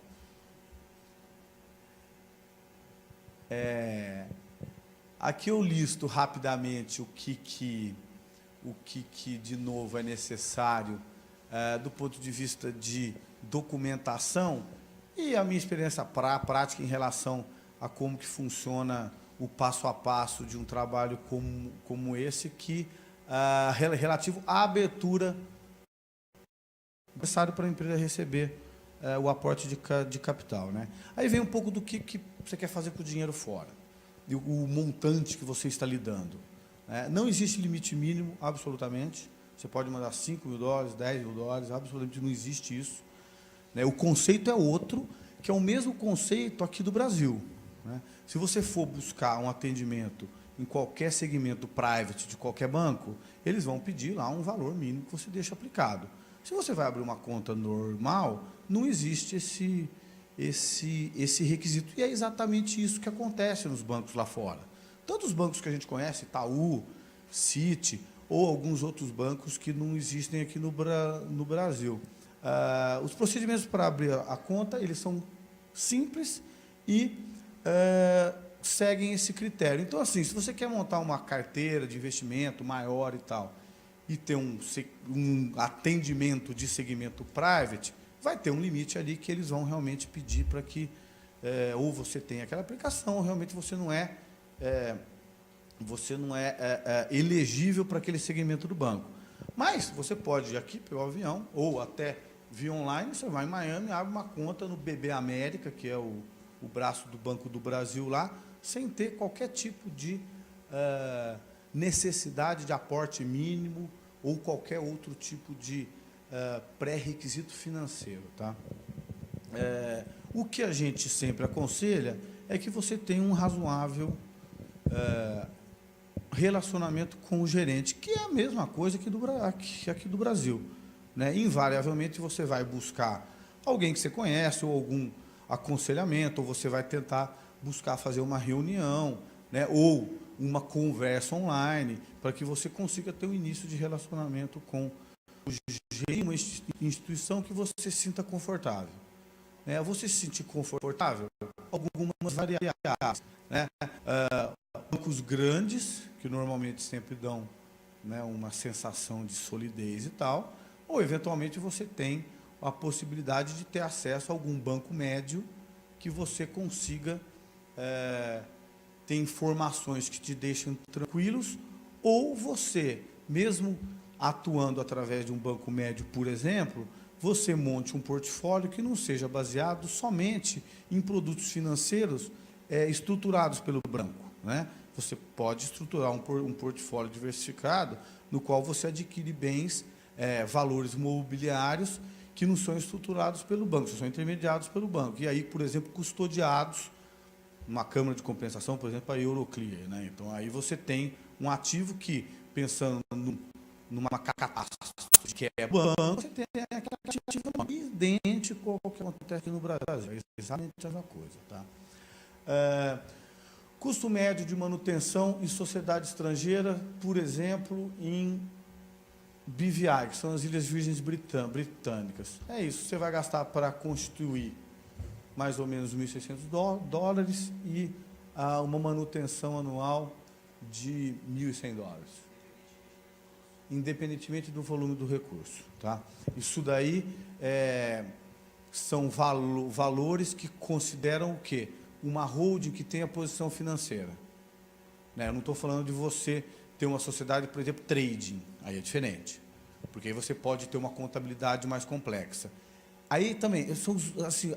Aqui eu listo rapidamente o que de novo é necessário do ponto de vista de documentação e a minha experiência prática em relação a como que funciona o passo a passo de um trabalho como esse, que relativo à abertura necessário para a empresa receber o aporte de capital, né? Aí vem um pouco do que você quer fazer com o dinheiro fora, e o montante que você está lidando. Não existe limite mínimo, absolutamente. Você pode mandar $5 mil, $10 mil, absolutamente não existe isso, né? O conceito é outro, que é o mesmo conceito aqui do Brasil, né? Se você for buscar um atendimento em qualquer segmento private de qualquer banco, eles vão pedir lá um valor mínimo que você deixa aplicado. Se você vai abrir uma conta normal, não existe esse requisito. E é exatamente isso que acontece nos bancos lá fora. Tanto os bancos que a gente conhece, Itaú, Citi, ou alguns outros bancos que não existem aqui no Brasil. Os procedimentos para abrir a conta, eles são simples e seguem esse critério. Então, assim, se você quer montar uma carteira de investimento maior e tal, e ter um atendimento de segmento private, vai ter um limite ali que eles vão realmente pedir para que ou você tenha aquela aplicação, ou realmente você não é elegível para aquele segmento do banco. Mas você pode ir aqui pegar o avião, ou até via online, você vai em Miami, abre uma conta no BB América, que é o braço do Banco do Brasil lá, sem ter qualquer tipo de necessidade de aporte mínimo ou qualquer outro tipo de pré-requisito financeiro. Tá? O que a gente sempre aconselha é que você tenha um razoável relacionamento com o gerente, que é a mesma coisa que aqui do Brasil. Né? Invariavelmente, você vai buscar alguém que você conhece, ou algum aconselhamento, ou você vai tentar buscar fazer uma reunião, né? Ou uma conversa online, para que você consiga ter um início de relacionamento com o gerente, uma instituição que você se sinta confortável. Você se sentir confortável, algumas variáveis. Né? Bancos grandes, que normalmente sempre dão, né, uma sensação de solidez e tal, ou, eventualmente, você tem a possibilidade de ter acesso a algum banco médio que você consiga ter informações que te deixem tranquilos, ou você, mesmo atuando através de um banco médio, por exemplo, você monte um portfólio que não seja baseado somente em produtos financeiros estruturados pelo banco. Né? Você pode estruturar um portfólio diversificado no qual você adquire bens, valores imobiliários que não são estruturados pelo banco, são intermediados pelo banco. E aí, por exemplo, custodiados numa câmara de compensação, por exemplo, a Euroclear. Né? Então, aí você tem um ativo que, pensando numa catástrofe que é banco, você tem aquele ativo idêntico ao que acontece aqui no Brasil. É exatamente a mesma coisa. Tá? Custo médio de manutenção em sociedade estrangeira, por exemplo, em BVI, que são as Ilhas Virgens Britânicas. É isso, você vai gastar para constituir mais ou menos $1.600 e uma manutenção anual de $1.100, independentemente do volume do recurso. Tá? Isso daí são valores que consideram o quê? Uma holding que tem a posição financeira. Né? Eu não estou falando de você ter uma sociedade, por exemplo, trading, aí é diferente, porque aí você pode ter uma contabilidade mais complexa. Aí também, assim,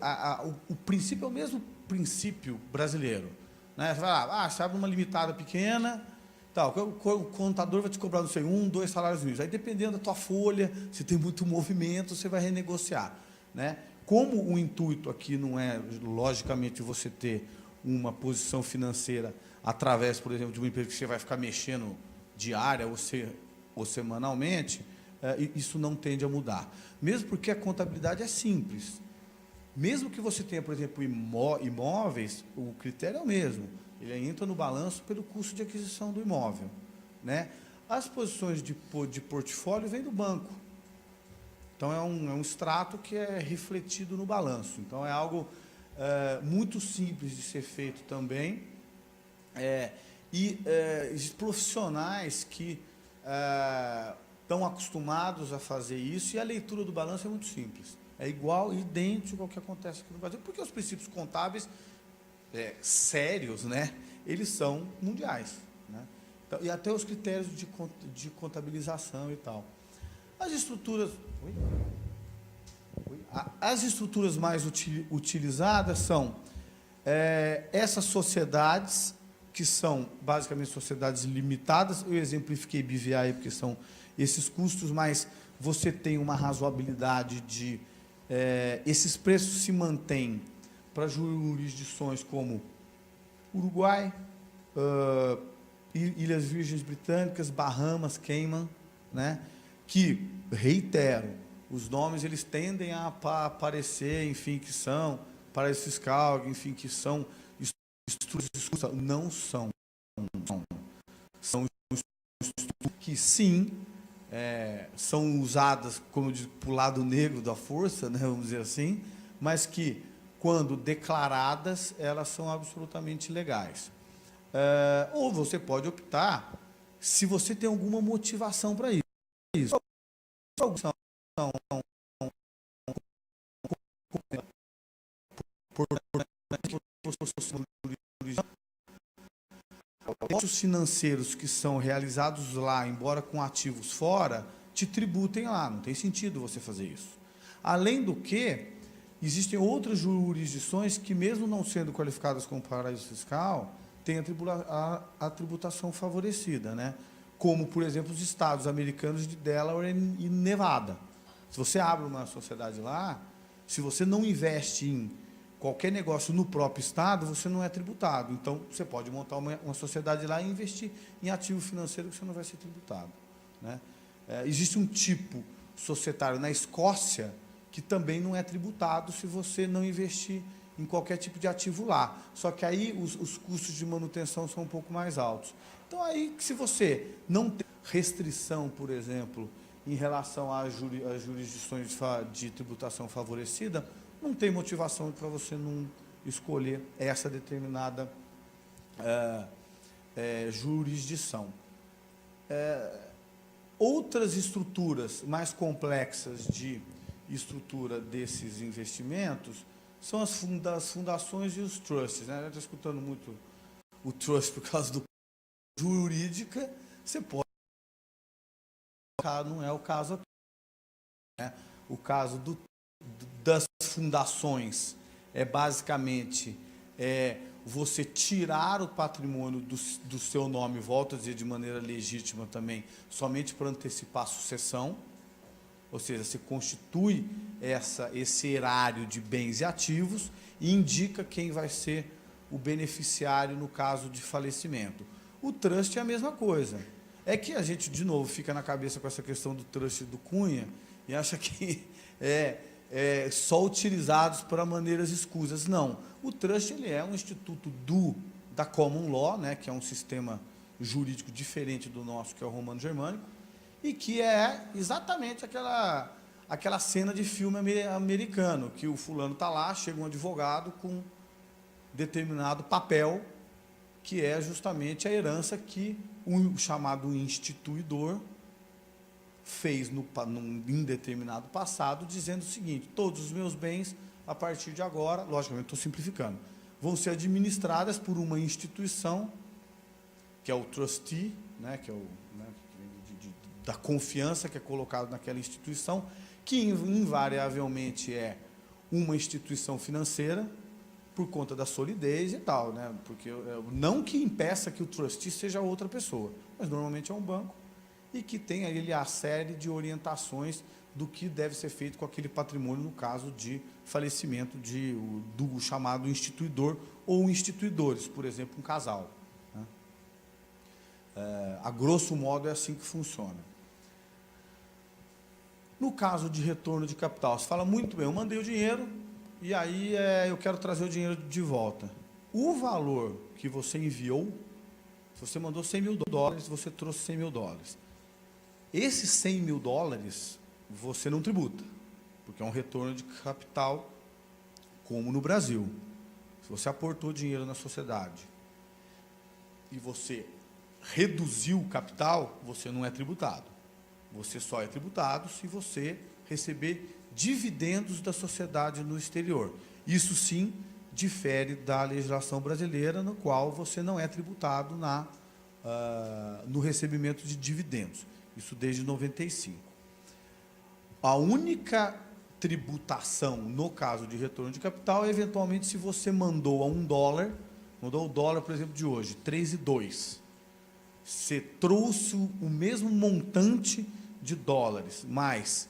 o princípio é o mesmo princípio brasileiro. Né? Você vai lá, você abre uma limitada pequena, tal, o contador vai te cobrar, não sei, 1, 2 salários mínimos. Aí, dependendo da tua folha, se tem muito movimento, você vai renegociar. Né? Como o intuito aqui não é, logicamente, você ter uma posição financeira através, por exemplo, de uma empresa que você vai ficar mexendo diária ou semanalmente, isso não tende a mudar. Mesmo porque a contabilidade é simples. Mesmo que você tenha, por exemplo, imóveis, o critério é o mesmo. Ele entra no balanço pelo custo de aquisição do imóvel. Né? As posições de portfólio vêm do banco. Então, é um extrato que é refletido no balanço. Então, é algo muito simples de ser feito também. Existem profissionais que estão acostumados a fazer isso, e a leitura do balanço é muito simples. É igual, idêntico ao que acontece aqui no Brasil, porque os princípios contábeis sérios, né, eles são mundiais. Né? Então, e até os critérios de contabilização e tal. As estruturas... As estruturas mais utilizadas são essas sociedades, que são basicamente sociedades limitadas. Eu exemplifiquei BVI porque são esses custos, mas você tem uma razoabilidade de... esses preços se mantêm para jurisdições como Uruguai, Ilhas Virgens Britânicas, Bahamas, Cayman, né? Que, reitero, os nomes eles tendem a aparecer, enfim, que são paraíso fiscal, enfim, que são estruturas, não são. São estruturas que, sim, são usadas, como eu digo, para o lado negro da força, né, vamos dizer assim, mas que, quando declaradas, elas são absolutamente legais. Ou você pode optar, se você tem alguma motivação para isso. Negócios financeiros que são realizados lá, embora com ativos fora, te tributem lá. Não tem sentido você fazer isso. Além do que, existem outras jurisdições que, mesmo não sendo qualificadas como paraíso fiscal, têm a tributação favorecida, né? Como, por exemplo, os estados americanos de Delaware e Nevada. Se você abre uma sociedade lá, se você não investe em qualquer negócio no próprio estado, você não é tributado. Então, você pode montar uma sociedade lá e investir em ativo financeiro que você não vai ser tributado, né? Existe um tipo societário na Escócia que também não é tributado se você não investir em qualquer tipo de ativo lá. Só que aí os custos de manutenção são um pouco mais altos. Então, aí, se você não tem restrição, por exemplo, em relação às jurisdições de tributação favorecida, não tem motivação para você não escolher essa determinada jurisdição. Outras estruturas mais complexas de estrutura desses investimentos são as fundações e os trusts, né? Eu estou escutando muito o trust por causa do jurídica, você pode... Não é o caso aqui, né? O caso das fundações é basicamente você tirar o patrimônio do seu nome, volto a dizer de maneira legítima também, somente para antecipar a sucessão, ou seja, você constitui esse erário de bens e ativos e indica quem vai ser o beneficiário no caso de falecimento. O trust é a mesma coisa. É que a gente, de novo, fica na cabeça com essa questão do trust do Cunha e acha que só utilizados para maneiras escusas. Não. O trust ele é um instituto da common law, né, que é um sistema jurídico diferente do nosso, que é o romano-germânico, e que é exatamente aquela cena de filme americano, que o fulano está lá, chega um advogado com determinado papel, que é justamente a herança que o chamado instituidor fez em determinado passado, dizendo o seguinte: todos os meus bens, a partir de agora, logicamente estou simplificando, vão ser administradas por uma instituição, que é o trustee, né, que é da confiança que é colocado naquela instituição, que invariavelmente é uma instituição financeira, por conta da solidez e tal, né? Porque não que impeça que o trustee seja outra pessoa, mas normalmente é um banco e que tem aí a série de orientações do que deve ser feito com aquele patrimônio no caso de falecimento do chamado instituidor ou instituidores, por exemplo, um casal, né? A grosso modo é assim que funciona. No caso de retorno de capital, você fala muito bem, eu mandei o dinheiro, e aí eu quero trazer o dinheiro de volta. O valor que você enviou, se você mandou $100 mil, você trouxe $100 mil. Esses $100 mil você não tributa, porque é um retorno de capital como no Brasil. Se você aportou dinheiro na sociedade e você reduziu o capital, você não é tributado. Você só é tributado se você receber dividendos da sociedade no exterior. Isso sim difere da legislação brasileira, no qual você não é tributado no recebimento de dividendos. Isso desde 95. A única tributação no caso de retorno de capital é, eventualmente, se você mandou a $1, mandou o dólar, por exemplo, de hoje, 3,2. Você trouxe o mesmo montante de dólares, mais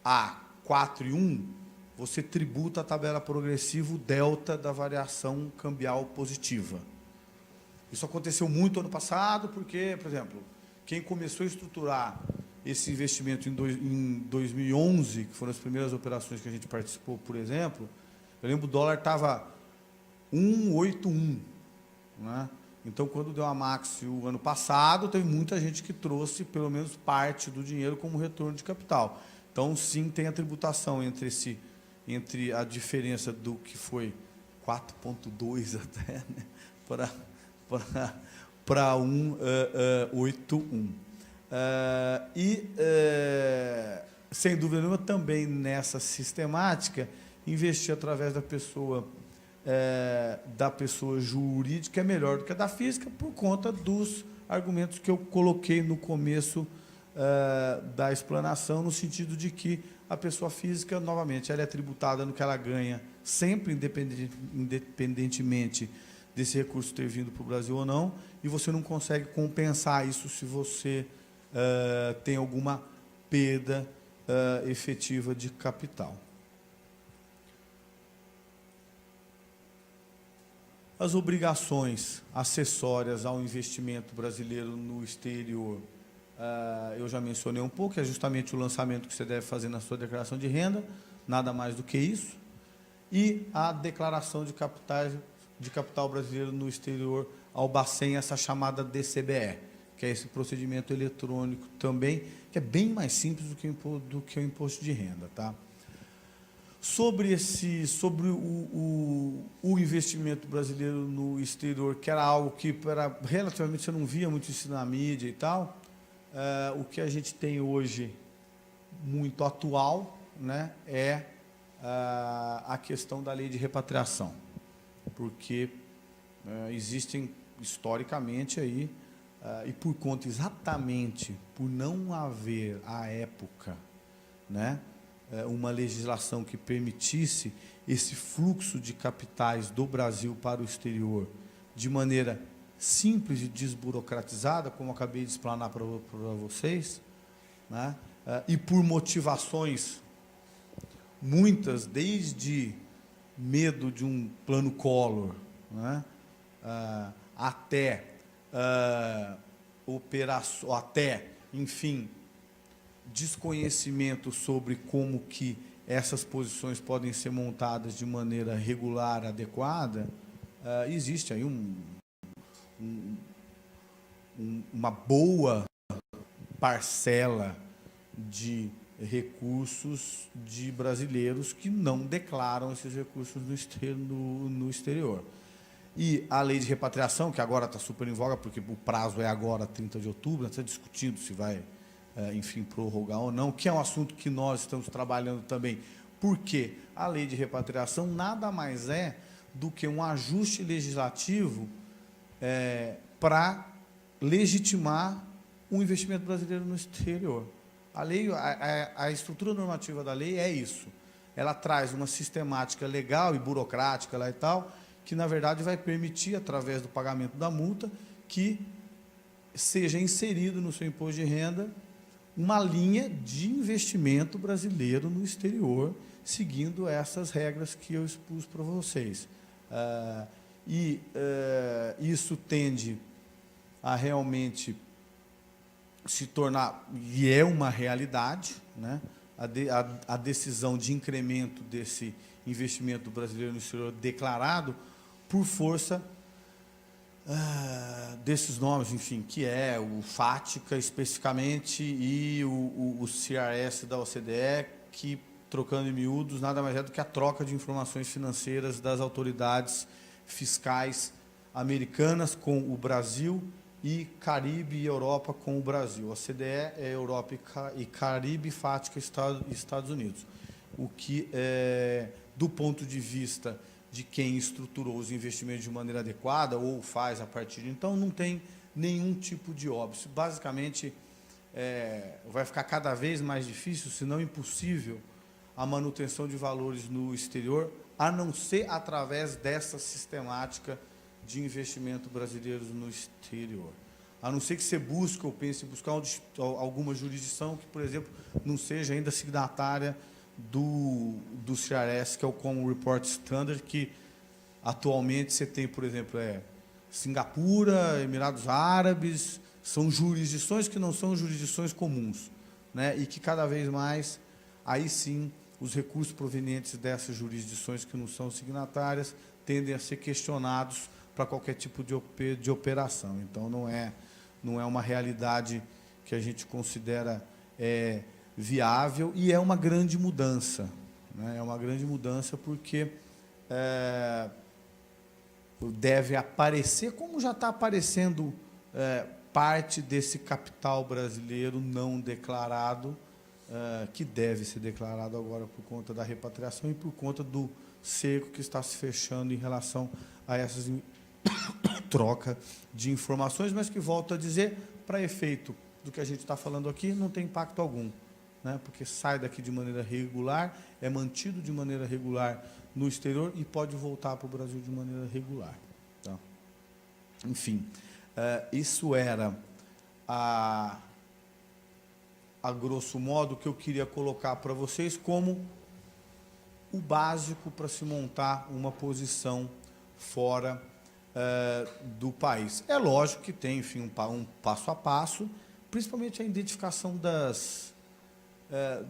a 4,1, você tributa a tabela progressiva, o delta da variação cambial positiva. Isso aconteceu muito ano passado, porque, por exemplo, quem começou a estruturar esse investimento em 2011, que foram as primeiras operações que a gente participou, por exemplo, eu lembro que o dólar estava 1,81, né? Então, quando deu a Max o ano passado, teve muita gente que trouxe pelo menos parte do dinheiro como retorno de capital. Então, sim, tem a tributação entre a diferença do que foi 4,2 até, né, para 1,81. Sem dúvida nenhuma, também nessa sistemática, investir através da pessoa jurídica é melhor do que a da física, por conta dos argumentos que eu coloquei no começo da explanação, no sentido de que a pessoa física, novamente, ela é tributada no que ela ganha, sempre independentemente desse recurso ter vindo para o Brasil ou não, e você não consegue compensar isso se você tem alguma perda efetiva de capital. As obrigações acessórias ao investimento brasileiro no exterior, eu já mencionei um pouco, é justamente o lançamento que você deve fazer na sua declaração de renda, nada mais do que isso, e a declaração de capital brasileiro no exterior ao Bacen, essa chamada DCBE, que é esse procedimento eletrônico também, que é bem mais simples do que o imposto de renda, tá? Sobre o investimento brasileiro no exterior, que era algo que relativamente você não via muito isso na mídia e tal, o que a gente tem hoje muito atual, né, é a questão da lei de repatriação, porque existem historicamente aí, e por conta exatamente por não haver à época, né, uma legislação que permitisse esse fluxo de capitais do Brasil para o exterior de maneira simples e desburocratizada, como acabei de explanar para vocês, né? E por motivações muitas, desde medo de um plano Collor, né, até enfim, desconhecimento sobre como que essas posições podem ser montadas de maneira regular, adequada, existe aí uma boa parcela de recursos de brasileiros que não declaram esses recursos no exterior. E a lei de repatriação, que agora está super em voga, porque o prazo é agora, 30 de outubro, está discutindo se vai, enfim, prorrogar ou não, que é um assunto que nós estamos trabalhando também, porque a lei de repatriação nada mais é do que um ajuste legislativo para legitimar o investimento brasileiro no exterior. A lei, a estrutura normativa da lei é isso. Ela traz uma sistemática legal e burocrática lá e tal, que, na verdade, vai permitir, através do pagamento da multa, que seja inserido no seu imposto de renda uma linha de investimento brasileiro no exterior, seguindo essas regras que eu expus para vocês. Isso tende a realmente se tornar, e é uma realidade, né, a decisão de incremento desse investimento brasileiro no exterior declarado por força desses nomes, enfim, que é o FATCA especificamente e o CRS da OCDE, que, trocando em miúdos, nada mais é do que a troca de informações financeiras das autoridades fiscais americanas com o Brasil e Caribe e Europa com o Brasil. A OCDE é Europa e Caribe, FATCA Estados Unidos. O que, do ponto de vista de quem estruturou os investimentos de maneira adequada ou faz a partir de então, não tem nenhum tipo de óbice. Basicamente, vai ficar cada vez mais difícil, se não impossível, a manutenção de valores no exterior, a não ser através dessa sistemática de investimento brasileiros no exterior. A não ser que você busque ou pense em buscar alguma jurisdição que, por exemplo, não seja ainda signatária do CRS, que é o Common Report Standard, que atualmente você tem, por exemplo, Singapura, Emirados Árabes, são jurisdições que não são jurisdições comuns, né? E que cada vez mais, aí sim, os recursos provenientes dessas jurisdições que não são signatárias tendem a ser questionados para qualquer tipo de operação. Então, não é uma realidade que a gente considera viável, e é uma grande mudança, né? É uma grande mudança porque deve aparecer, como já está aparecendo, parte desse capital brasileiro não declarado, que deve ser declarado agora por conta da repatriação e por conta do cerco que está se fechando em relação a essas troca de informações, mas que, volto a dizer, para efeito do que a gente está falando aqui, não tem impacto algum, né? Porque sai daqui de maneira regular, é mantido de maneira regular no exterior e pode voltar para o Brasil de maneira regular. Tá? Enfim, isso era, a grosso modo, o que eu queria colocar para vocês como o básico para se montar uma posição fora do país. É lógico que tem, enfim, um passo a passo, principalmente a identificação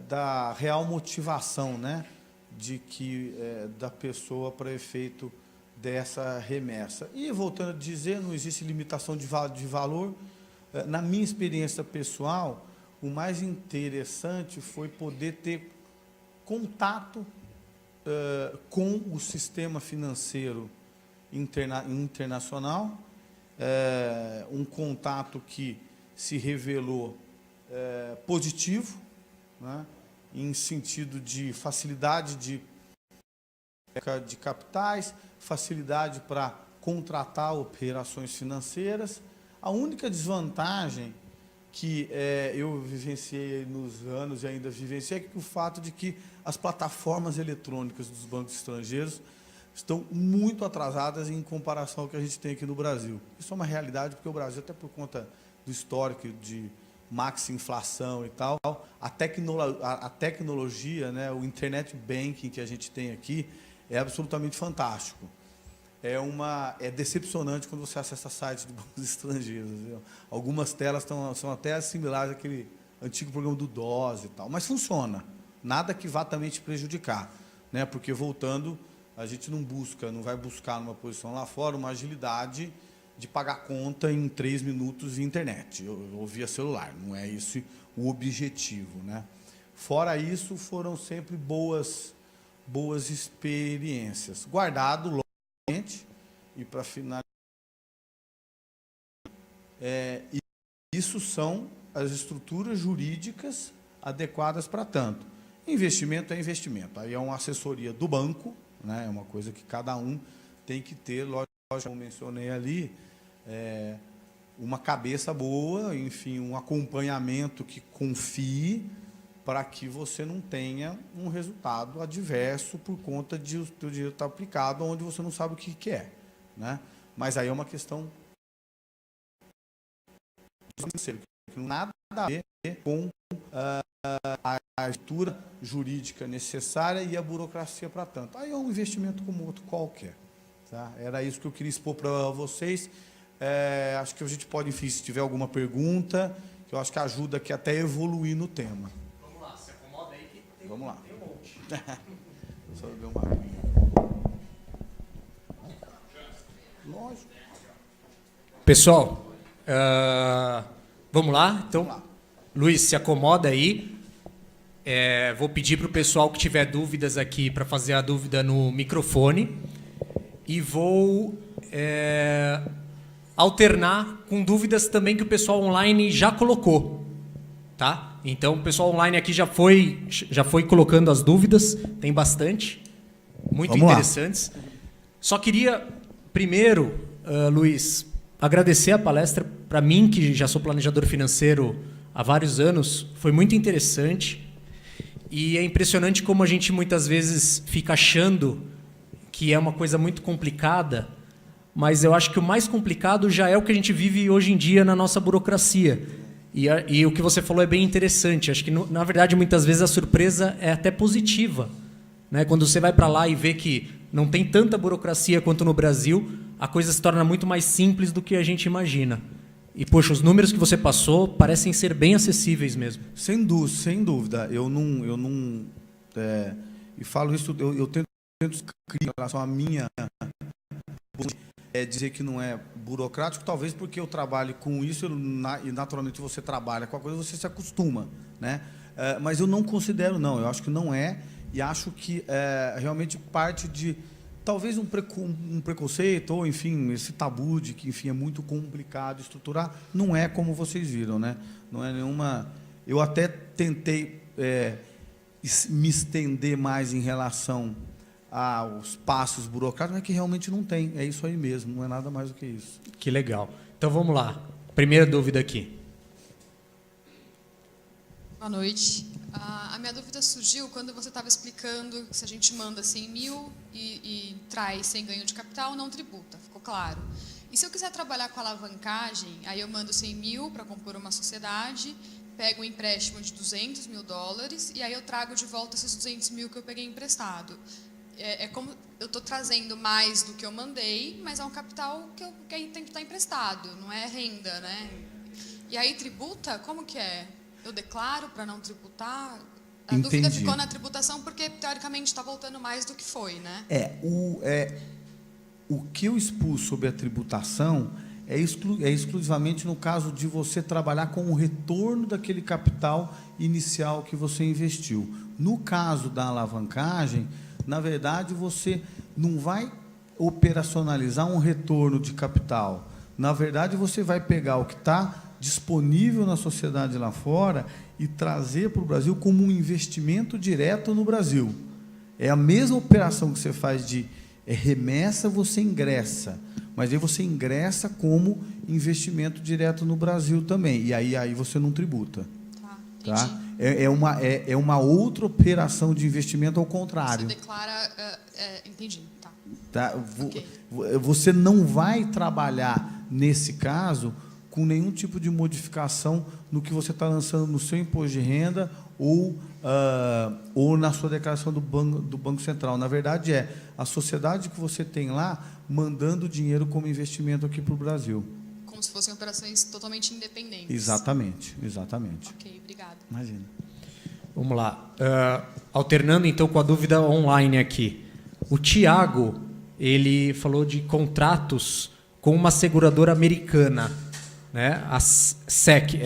da real motivação, né, da pessoa para efeito dessa remessa. E, voltando a dizer, não existe limitação de valor. Na minha experiência pessoal, o mais interessante foi poder ter contato com o sistema financeiro internacional, um contato que se revelou positivo, né, em sentido de facilidade de capitais, facilidade para contratar operações financeiras. A única desvantagem que eu vivenciei nos anos e ainda vivenciei é que o fato de que as plataformas eletrônicas dos bancos estrangeiros estão muito atrasadas em comparação ao que a gente tem aqui no Brasil. Isso é uma realidade, porque o Brasil, até por conta do histórico de maxi inflação e tal, a tecnologia, né, o internet banking que a gente tem aqui é absolutamente fantástico. É decepcionante quando você acessa sites de bancos estrangeiros. Viu? Algumas telas são até similares àquele antigo programa do DOS e tal, mas funciona. Nada que vá também te prejudicar, né? Porque, voltando, a gente não vai buscar numa posição lá fora uma agilidade de pagar conta em 3 minutos via internet ou via celular. Não é esse o objetivo, né? Fora isso, foram sempre boas experiências. Guardado, logicamente, e para finalizar, isso são as estruturas jurídicas adequadas para tanto. Investimento é investimento. Aí é uma assessoria do banco, né? É uma coisa que cada um tem que ter, lógico, como mencionei ali, uma cabeça boa, enfim, um acompanhamento que confie, para que você não tenha um resultado adverso por conta de o teu dinheiro estar aplicado onde você não sabe o que é, né? Mas aí é uma questão que não tem nada a ver com a estrutura jurídica necessária e a burocracia para tanto. Aí é um investimento como outro qualquer. Tá? Era isso que eu queria expor para vocês. Acho que a gente pode, enfim, se tiver alguma pergunta, que eu acho que ajuda aqui até evoluir no tema. Vamos lá, se acomoda aí que tem, Vamos lá. Tem um monte. Só ver uma aguinha. Lógico. Pessoal, vamos lá? Então, Vamos lá. Luiz, se acomoda aí. Vou pedir para o pessoal que tiver dúvidas aqui para fazer a dúvida no microfone. E vou alternar com dúvidas também que o pessoal online já colocou. Tá? Então, o pessoal online aqui já foi colocando as dúvidas. Tem bastante. Muito Vamos interessantes. Lá. Só queria, primeiro, Luiz, agradecer a palestra. Para mim, que já sou planejador financeiro há vários anos, foi muito interessante. E é impressionante como a gente muitas vezes fica achando que é uma coisa muito complicada, mas eu acho que o mais complicado já é o que a gente vive hoje em dia na nossa burocracia. E o que você falou é bem interessante. Acho que, na verdade, muitas vezes a surpresa é até positiva, né? Quando você vai para lá e vê que não tem tanta burocracia quanto no Brasil, a coisa se torna muito mais simples do que a gente imagina. E, poxa, os números que você passou parecem ser bem acessíveis mesmo. Sem dúvida, sem dúvida. E falo isso, eu tento em relação à minha dizer que não é burocrático, talvez porque eu trabalho com isso e naturalmente você trabalha com a coisa, você se acostuma, né? Mas eu não considero, não. Eu acho que não é, e acho que realmente parte de talvez um preconceito, ou enfim, esse tabu de que, enfim, é muito complicado estruturar. Não é como vocês viram, né? Não é nenhuma... Eu até tentei me estender mais em relação aos passos burocráticos, mas que realmente não tem. É isso aí mesmo, não é nada mais do que isso. Que legal. Então, vamos lá. Primeira dúvida aqui. Boa noite. A minha dúvida surgiu quando você estava explicando que se a gente manda 100 mil e traz sem ganho de capital, não tributa. Ficou claro. E se eu quiser trabalhar com alavancagem, aí eu mando 100 mil para compor uma sociedade, pego um empréstimo de $200 mil e aí eu trago de volta esses 200 mil que eu peguei emprestado. É como eu estou trazendo mais do que eu mandei, mas é um capital que tem que estar emprestado, não é renda, né? E aí tributa? Como que é? Eu declaro para não tributar? A dúvida ficou na tributação porque, teoricamente, está voltando mais do que foi, né? O que eu expus sobre a tributação é exclusivamente no caso de você trabalhar com o retorno daquele capital inicial que você investiu. No caso da alavancagem, na verdade, você não vai operacionalizar um retorno de capital. Na verdade, você vai pegar o que está disponível na sociedade lá fora e trazer para o Brasil como um investimento direto no Brasil. É a mesma operação que você faz de remessa, você ingressa, mas aí você ingressa como investimento direto no Brasil também, e aí você não tributa. Tá? É uma outra operação de investimento ao contrário. Você declara... entendi. Tá? Okay. Você não vai trabalhar, nesse caso, com nenhum tipo de modificação no que você está lançando no seu imposto de renda ou na sua declaração do Banco Central. Na verdade, é a sociedade que você tem lá mandando dinheiro como investimento aqui para o Brasil. Como se fossem operações totalmente independentes. Exatamente, exatamente. Ok, obrigada. Imagina. Vamos lá. Alternando, então, com a dúvida online aqui. O Tiago, ele falou de contratos com uma seguradora americana, né? A SEC,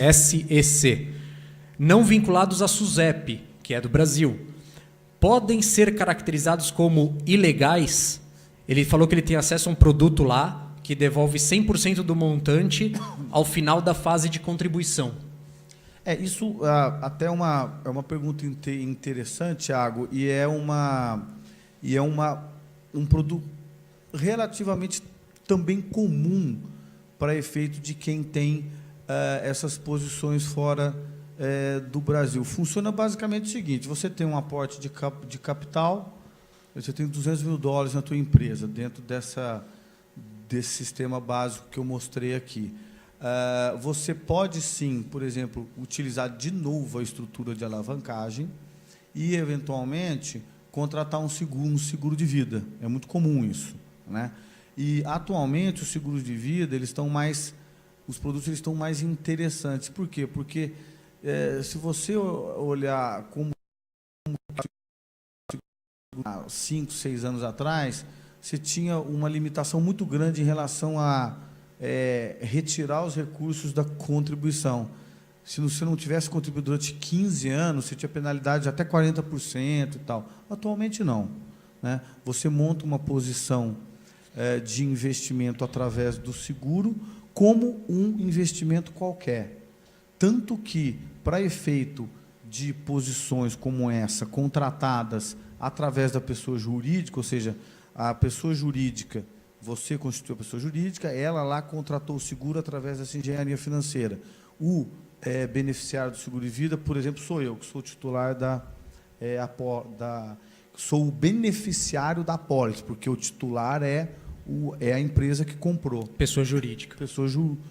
não vinculados à SUSEP, que é do Brasil. Podem ser caracterizados como ilegais? Ele falou que ele tem acesso a um produto lá que devolve 100% do montante ao final da fase de contribuição. Isso até é uma pergunta interessante, Thiago, e é um produto relativamente também comum para efeito de quem tem essas posições fora do Brasil. Funciona basicamente o seguinte: você tem um aporte de capital, você tem $200 mil na tua empresa, dentro desse sistema básico que eu mostrei aqui. Você pode, sim, por exemplo, utilizar de novo a estrutura de alavancagem e, eventualmente, contratar um seguro de vida. É muito comum isso, né? E, atualmente, os seguros de vida, os produtos estão mais interessantes. Por quê? Porque, se você olhar como 5, 6 anos atrás, você tinha uma limitação muito grande em relação a retirar os recursos da contribuição. Se você não tivesse contribuído durante 15 anos, você tinha penalidade de até 40% e tal. Atualmente, não, né? Você monta uma posição de investimento através do seguro como um investimento qualquer. Tanto que, para efeito de posições como essa, contratadas através da pessoa jurídica, ou seja, a pessoa jurídica, você constituiu a pessoa jurídica, ela lá contratou o seguro através dessa engenharia financeira. O beneficiário do seguro de vida, por exemplo, sou eu, que sou titular sou o beneficiário da apólice, porque o titular é a empresa que comprou. Pessoa jurídica. Pessoa jurídica,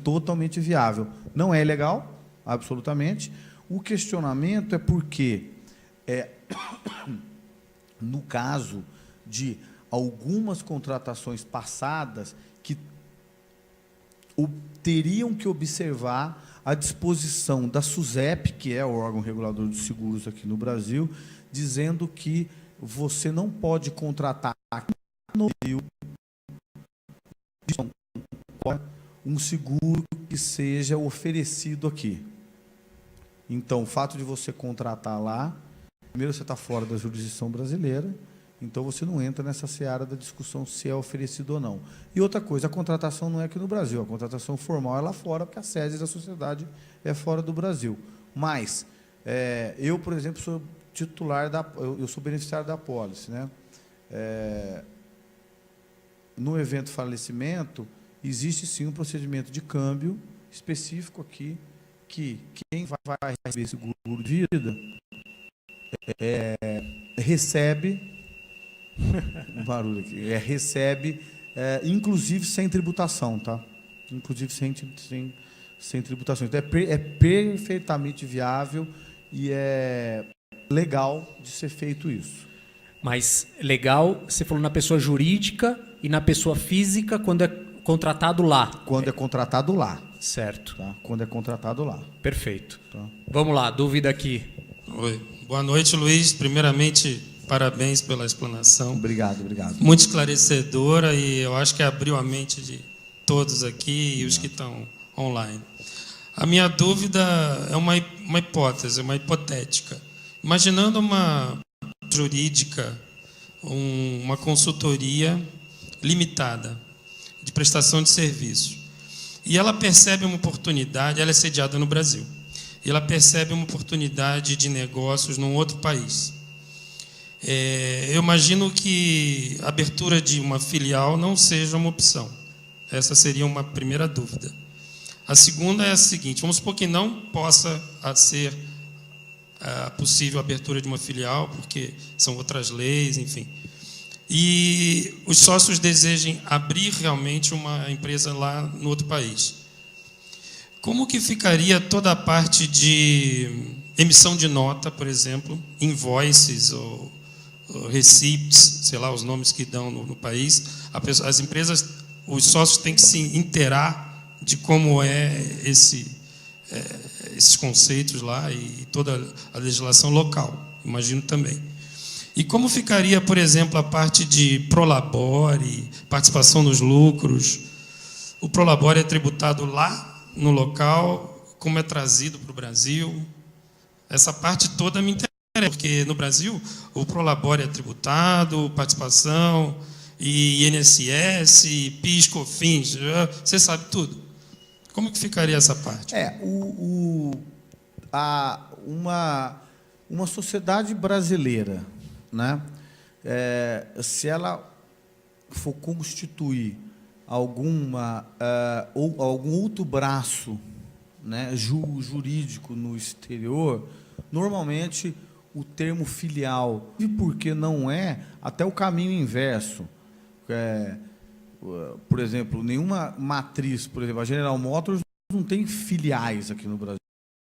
totalmente viável. Não é legal, absolutamente. O questionamento é porque, no caso de algumas contratações passadas que teriam que observar a disposição da SUSEP, que é o órgão regulador dos seguros aqui no Brasil, dizendo que você não pode contratar no Brasil um seguro que seja oferecido aqui. Então, o fato de você contratar lá, primeiro você está fora da jurisdição brasileira, então você não entra nessa seara da discussão se é oferecido ou não. E outra coisa, a contratação não é aqui no Brasil, a contratação formal é lá fora, porque a sede da sociedade é fora do Brasil. Mas, eu, por exemplo, sou titular eu sou beneficiário da apólice, né? No evento falecimento, existe sim um procedimento de câmbio específico aqui, que quem vai receber seguro de vida recebe um barulho aqui, recebe inclusive sem tributação, tá? Inclusive sem tributação. Então é perfeitamente viável e é legal de ser feito isso. Mas legal, você falou na pessoa jurídica e na pessoa física quando é contratado lá. Quando é contratado lá. Certo. Tá? Quando é contratado lá. Perfeito. Tá. Vamos lá, dúvida aqui. Oi. Boa noite, Luiz. Primeiramente, parabéns pela explanação. Obrigado, obrigado. Muito esclarecedora e eu acho que abriu a mente de todos aqui e os que estão online. A minha dúvida é uma hipótese, uma hipotética. Imaginando uma jurídica, uma consultoria limitada de prestação de serviço. E ela percebe uma oportunidade, ela é sediada no Brasil, e ela percebe uma oportunidade de negócios num outro país. Eu imagino que a abertura de uma filial não seja uma opção. Essa seria uma primeira dúvida. A segunda é a seguinte, vamos supor que não possa ser possível a abertura de uma filial, porque são outras leis, enfim. E os sócios desejem abrir realmente uma empresa lá no outro país. Como que ficaria toda a parte de emissão de nota, por exemplo, invoices ou receipts, sei lá, os nomes que dão no país? As empresas, os sócios têm que se inteirar de como esses conceitos lá e toda a legislação local, imagino também. E como ficaria, por exemplo, a parte de prolabore, participação nos lucros? O prolabore é tributado lá no local, como é trazido para o Brasil? Essa parte toda me interessa, porque no Brasil o prolabore é tributado, participação, e INSS, PIS, COFINS, você sabe tudo. Como que ficaria essa parte? Uma sociedade brasileira, né? Se ela for constituir algum outro braço, né, jurídico no exterior, normalmente o termo filial, e porque não é até o caminho inverso. Por exemplo, nenhuma matriz, por exemplo, a General Motors não tem filiais aqui no Brasil.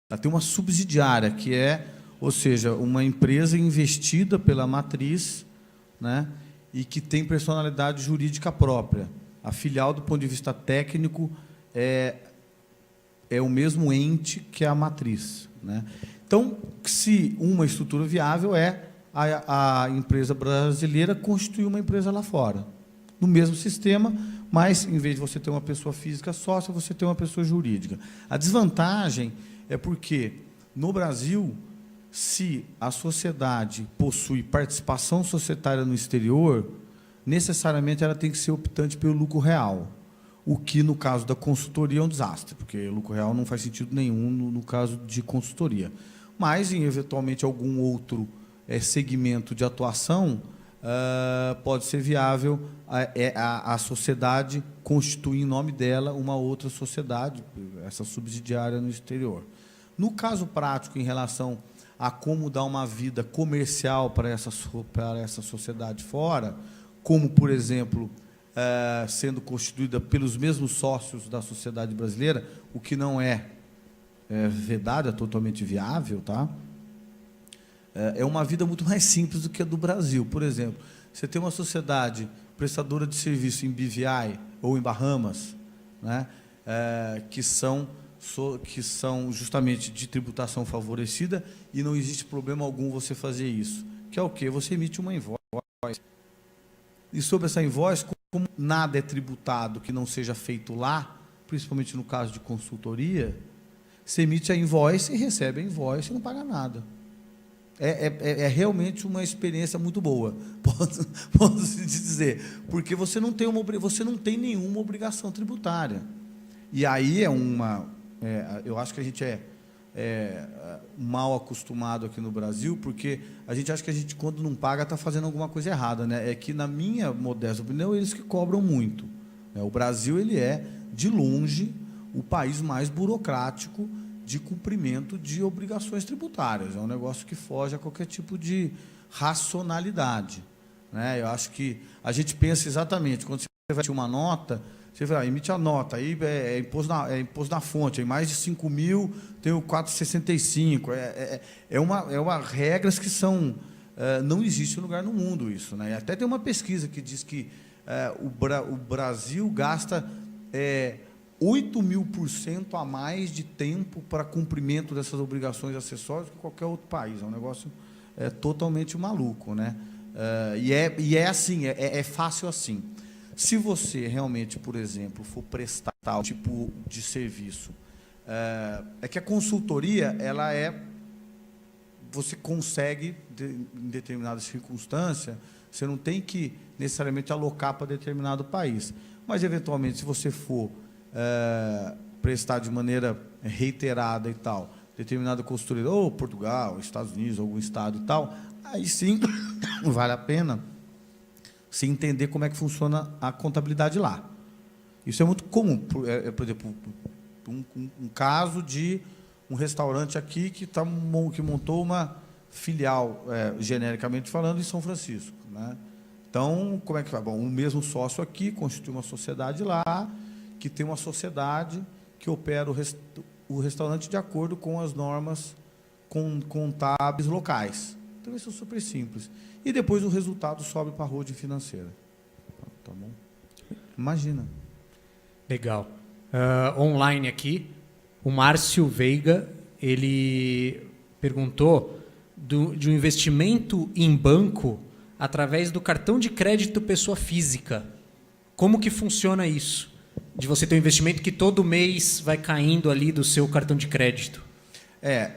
Ela tem uma subsidiária, que ou seja, uma empresa investida pela matriz, né, e que tem personalidade jurídica própria. A filial, do ponto de vista técnico, é o mesmo ente que a matriz, né? Então, se uma estrutura viável a empresa brasileira constituir uma empresa lá fora, no mesmo sistema, mas, em vez de você ter uma pessoa física sócia, você tem uma pessoa jurídica. A desvantagem é porque, no Brasil, se a sociedade possui participação societária no exterior, necessariamente ela tem que ser optante pelo lucro real, o que, no caso da consultoria, é um desastre, porque lucro real não faz sentido nenhum no caso de consultoria. Mas, em, eventualmente, algum outro segmento de atuação, pode ser viável a sociedade constituir em nome dela uma outra sociedade, essa subsidiária no exterior. No caso prático, em relação a como dar uma vida comercial para essa sociedade fora, como, por exemplo, sendo constituída pelos mesmos sócios da sociedade brasileira, o que não é vedado, é totalmente viável, tá? É uma vida muito mais simples do que a do Brasil. Por exemplo, Você tem uma sociedade prestadora de serviço em BVI ou em Bahamas, né, que são justamente de tributação favorecida e não existe problema algum você fazer isso. Que é o quê? Você emite uma invoice. E sobre essa invoice, como nada é tributado que não seja feito lá, principalmente no caso de consultoria, você emite a invoice e recebe a invoice e não paga nada. É realmente uma experiência muito boa, posso dizer, porque você não tem nenhuma obrigação tributária. E aí eu acho que a gente é mal acostumado aqui no Brasil, porque a gente acha que a gente, quando não paga, está fazendo alguma coisa errada, né? É que, na minha modesta opinião, eles que cobram muito, né? O Brasil, ele é, de longe, o país mais burocrático de cumprimento de obrigações tributárias. É um negócio que foge a qualquer tipo de racionalidade, né? Eu acho que a gente pensa exatamente, quando você vai emitir uma nota, você vai, emite a nota, aí é imposto na fonte, aí mais de 5 mil tem o 465. É uma regras que são... não existe lugar no mundo isso, né? Até tem uma pesquisa que diz que o Brasil gasta 8.000% a mais de tempo para cumprimento dessas obrigações acessórias que qualquer outro país. É um negócio totalmente maluco, né? E é assim, é fácil assim. Se você realmente, por exemplo, for prestar tal tipo de serviço, que a consultoria, você consegue, em determinada circunstância, você não tem que necessariamente alocar para determinado país. Mas, eventualmente, se você for prestar de maneira reiterada e tal, determinada consultoria, ou Portugal, Estados Unidos, algum estado e tal, aí sim vale a pena se entender como é que funciona a contabilidade lá. Isso é muito comum. Por exemplo, um caso de um restaurante aqui que montou uma filial, genericamente falando, em São Francisco, né? Então, como é que vai? Bom, o mesmo sócio aqui constitui uma sociedade lá, que tem uma sociedade que opera o restaurante de acordo com as normas contábeis locais. Então, isso é super simples. E depois o resultado sobe para a holding financeira. Tá bom? Imagina. Legal. Online aqui, o Márcio Veiga, ele perguntou de um investimento em banco através do cartão de crédito pessoa física. Como que funciona isso? De você ter um investimento que todo mês vai caindo ali do seu cartão de crédito.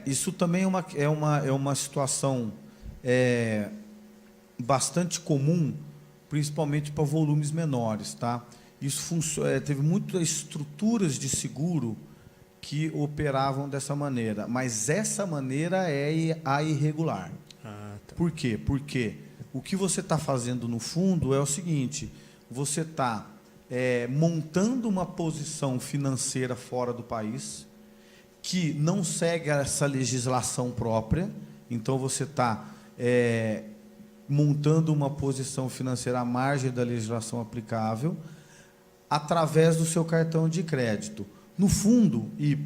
Isso também é uma situação bastante comum, principalmente para volumes menores, tá? Isso teve muitas estruturas de seguro que operavam dessa maneira, mas essa maneira é a irregular. Tá. Por quê? Porque o que você está fazendo no fundo é o seguinte: você está montando uma posição financeira fora do país que não segue essa legislação própria. Então você está montando uma posição financeira à margem da legislação aplicável através do seu cartão de crédito. No fundo, e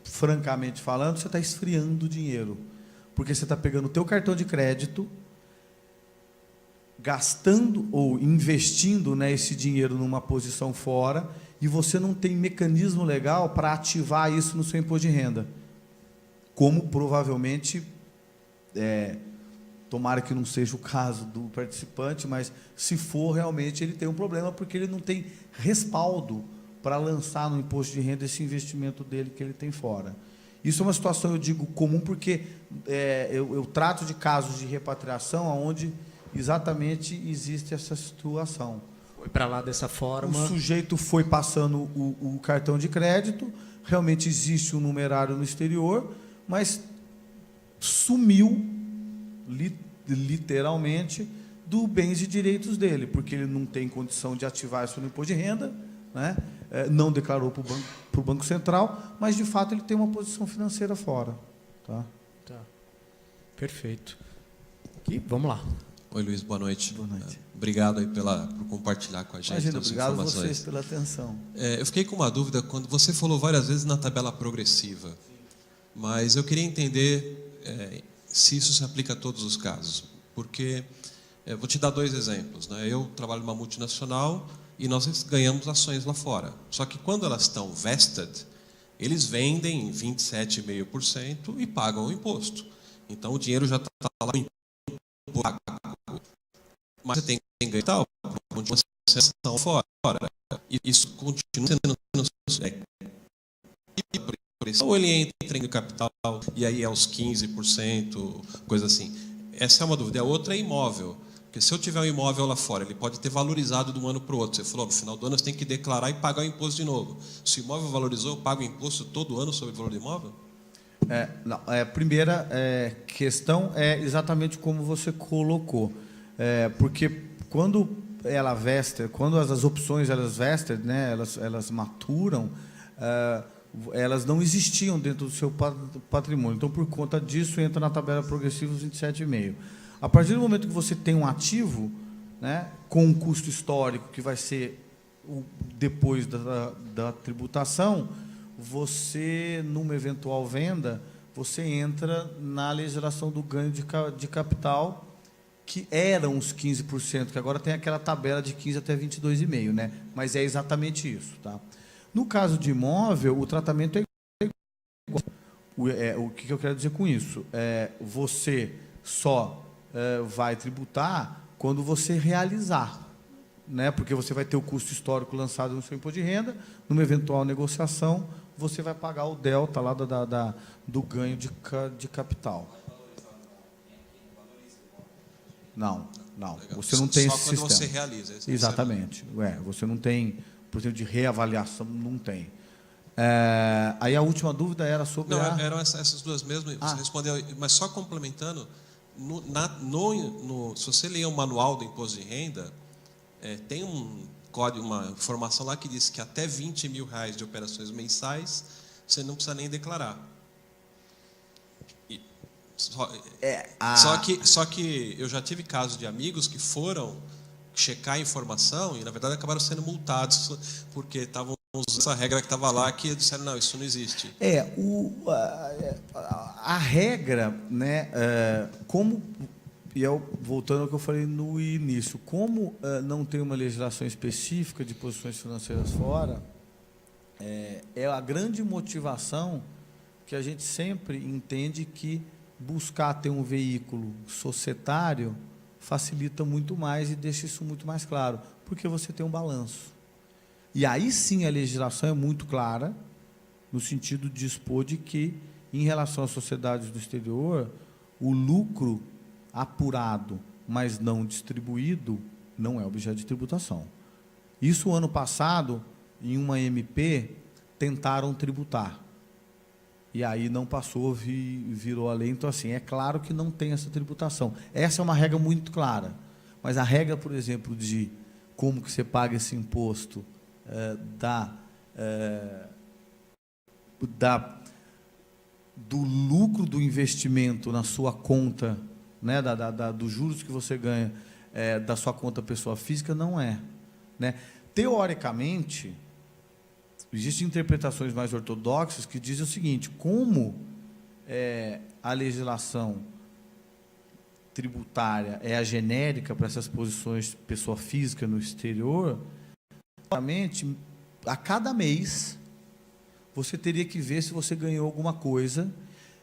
francamente falando, você está esfriando o dinheiro, porque você está pegando o teu cartão de crédito, gastando ou investindo, né, esse dinheiro numa posição fora, e você não tem mecanismo legal para ativar isso no seu imposto de renda. Como provavelmente, tomara que não seja o caso do participante, mas se for, realmente ele tem um problema, porque ele não tem respaldo para lançar no imposto de renda esse investimento dele que ele tem fora. Isso é uma situação, eu digo, comum, porque eu trato de casos de repatriação onde exatamente existe essa situação. Foi para lá dessa forma. O sujeito foi passando o cartão de crédito, realmente existe um numerário no exterior, mas sumiu, literalmente, do bens e direitos dele, porque ele não tem condição de ativar isso no imposto de renda, né? Não declarou para o Banco Central, mas, de fato, ele tem uma posição financeira fora. Tá? Perfeito. E vamos lá. Oi, Luiz, boa noite. Boa noite. Obrigado aí por compartilhar com a gente Imagina, as obrigado a informações. vocês pela atenção. Eu fiquei com uma dúvida quando você falou várias vezes na tabela progressiva, mas eu queria entender se isso se aplica a todos os casos, porque Vou te dar 2 exemplos, né? Eu trabalho numa multinacional e nós ganhamos ações lá fora. Só que quando elas estão vested, eles vendem 27,5% e pagam o imposto. Então o dinheiro já está lá pago. Mas você tem que ganhar tal, continua sendo fora. E isso continua sendo ou ele entra em capital e aí é os 15%, coisa assim. Essa é uma dúvida. A outra é imóvel. Porque se eu tiver um imóvel lá fora, ele pode ter valorizado de um ano para o outro. Você falou, no final do ano você tem que declarar e pagar o imposto de novo. Se o imóvel valorizou, eu pago o imposto todo ano sobre o valor do imóvel? A primeira questão é exatamente como você colocou. Porque quando ela vested, quando as opções elas vested, né, elas maturam, elas não existiam dentro do seu patrimônio. Então, por conta disso, entra na tabela progressiva os 27,5%. A partir do momento que você tem um ativo, né, com um custo histórico, que vai ser depois da tributação, você, numa eventual venda, você entra na legislação do ganho de capital, que eram os 15%, que agora tem aquela tabela de 15% até 22,5%, né? Mas é exatamente isso. Tá? No caso de imóvel, o tratamento é igual. O que eu quero dizer com isso? Você só vai tributar quando você realizar, né? Porque você vai ter o custo histórico lançado no seu imposto de renda, numa eventual negociação, você vai pagar o delta lá do ganho de capital. Não. Você não tem esse sistema. Só quando você realiza. Exatamente. Você não tem, por exemplo, de reavaliação, não tem. Aí a última dúvida era sobre eram essas duas mesmo, você respondeu, mas só complementando, se você ler o manual do imposto de renda, tem um código, uma informação lá que diz que até R$20 mil de operações mensais, você não precisa nem declarar. Só que eu já tive casos de amigos que foram checar a informação e, na verdade, acabaram sendo multados porque estavam usando essa regra que estava lá, que disseram, não, isso não existe. A regra, né, voltando ao que eu falei no início, como não tem uma legislação específica de posições financeiras fora, é a grande motivação que a gente sempre entende que buscar ter um veículo societário facilita muito mais e deixa isso muito mais claro, porque você tem um balanço. E aí sim a legislação é muito clara, no sentido de dispor de que, em relação às sociedades do exterior, o lucro apurado, mas não distribuído, não é objeto de tributação. Isso, ano passado, em uma MP, tentaram tributar. E aí não passou, virou a lei. Então, assim, é claro que não tem essa tributação. Essa é uma regra muito clara. Mas a regra, por exemplo, de como que você paga esse imposto do lucro do investimento na sua conta, né, dos juros que você ganha da sua conta pessoa física, não é. Né? Teoricamente, existem interpretações mais ortodoxas que dizem o seguinte: como a legislação tributária é a genérica para essas posições pessoa física no exterior, a cada mês você teria que ver se você ganhou alguma coisa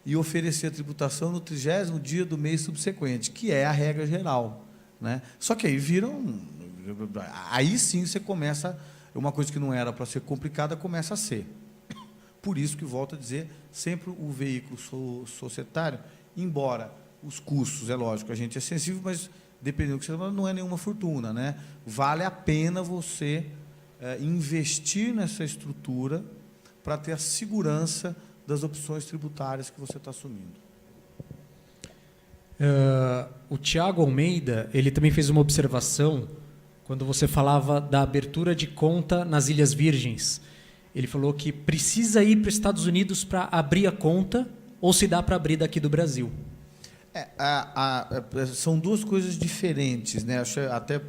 e oferecer a tributação no 30º dia do mês subsequente, que é a regra geral. Né? Só que aí aí sim você começa, uma coisa que não era para ser complicada, começa a ser. Por isso que, volto a dizer, sempre o veículo societário, embora os custos, é lógico, a gente é sensível, mas dependendo do que você fala, não é nenhuma fortuna. Né? Vale a pena você investir nessa estrutura para ter a segurança das opções tributárias que você está assumindo. O Tiago Almeida, ele também fez uma observação quando você falava da abertura de conta nas Ilhas Virgens. Ele falou que precisa ir para os Estados Unidos para abrir a conta, ou se dá para abrir daqui do Brasil. São duas coisas diferentes, né? Acho até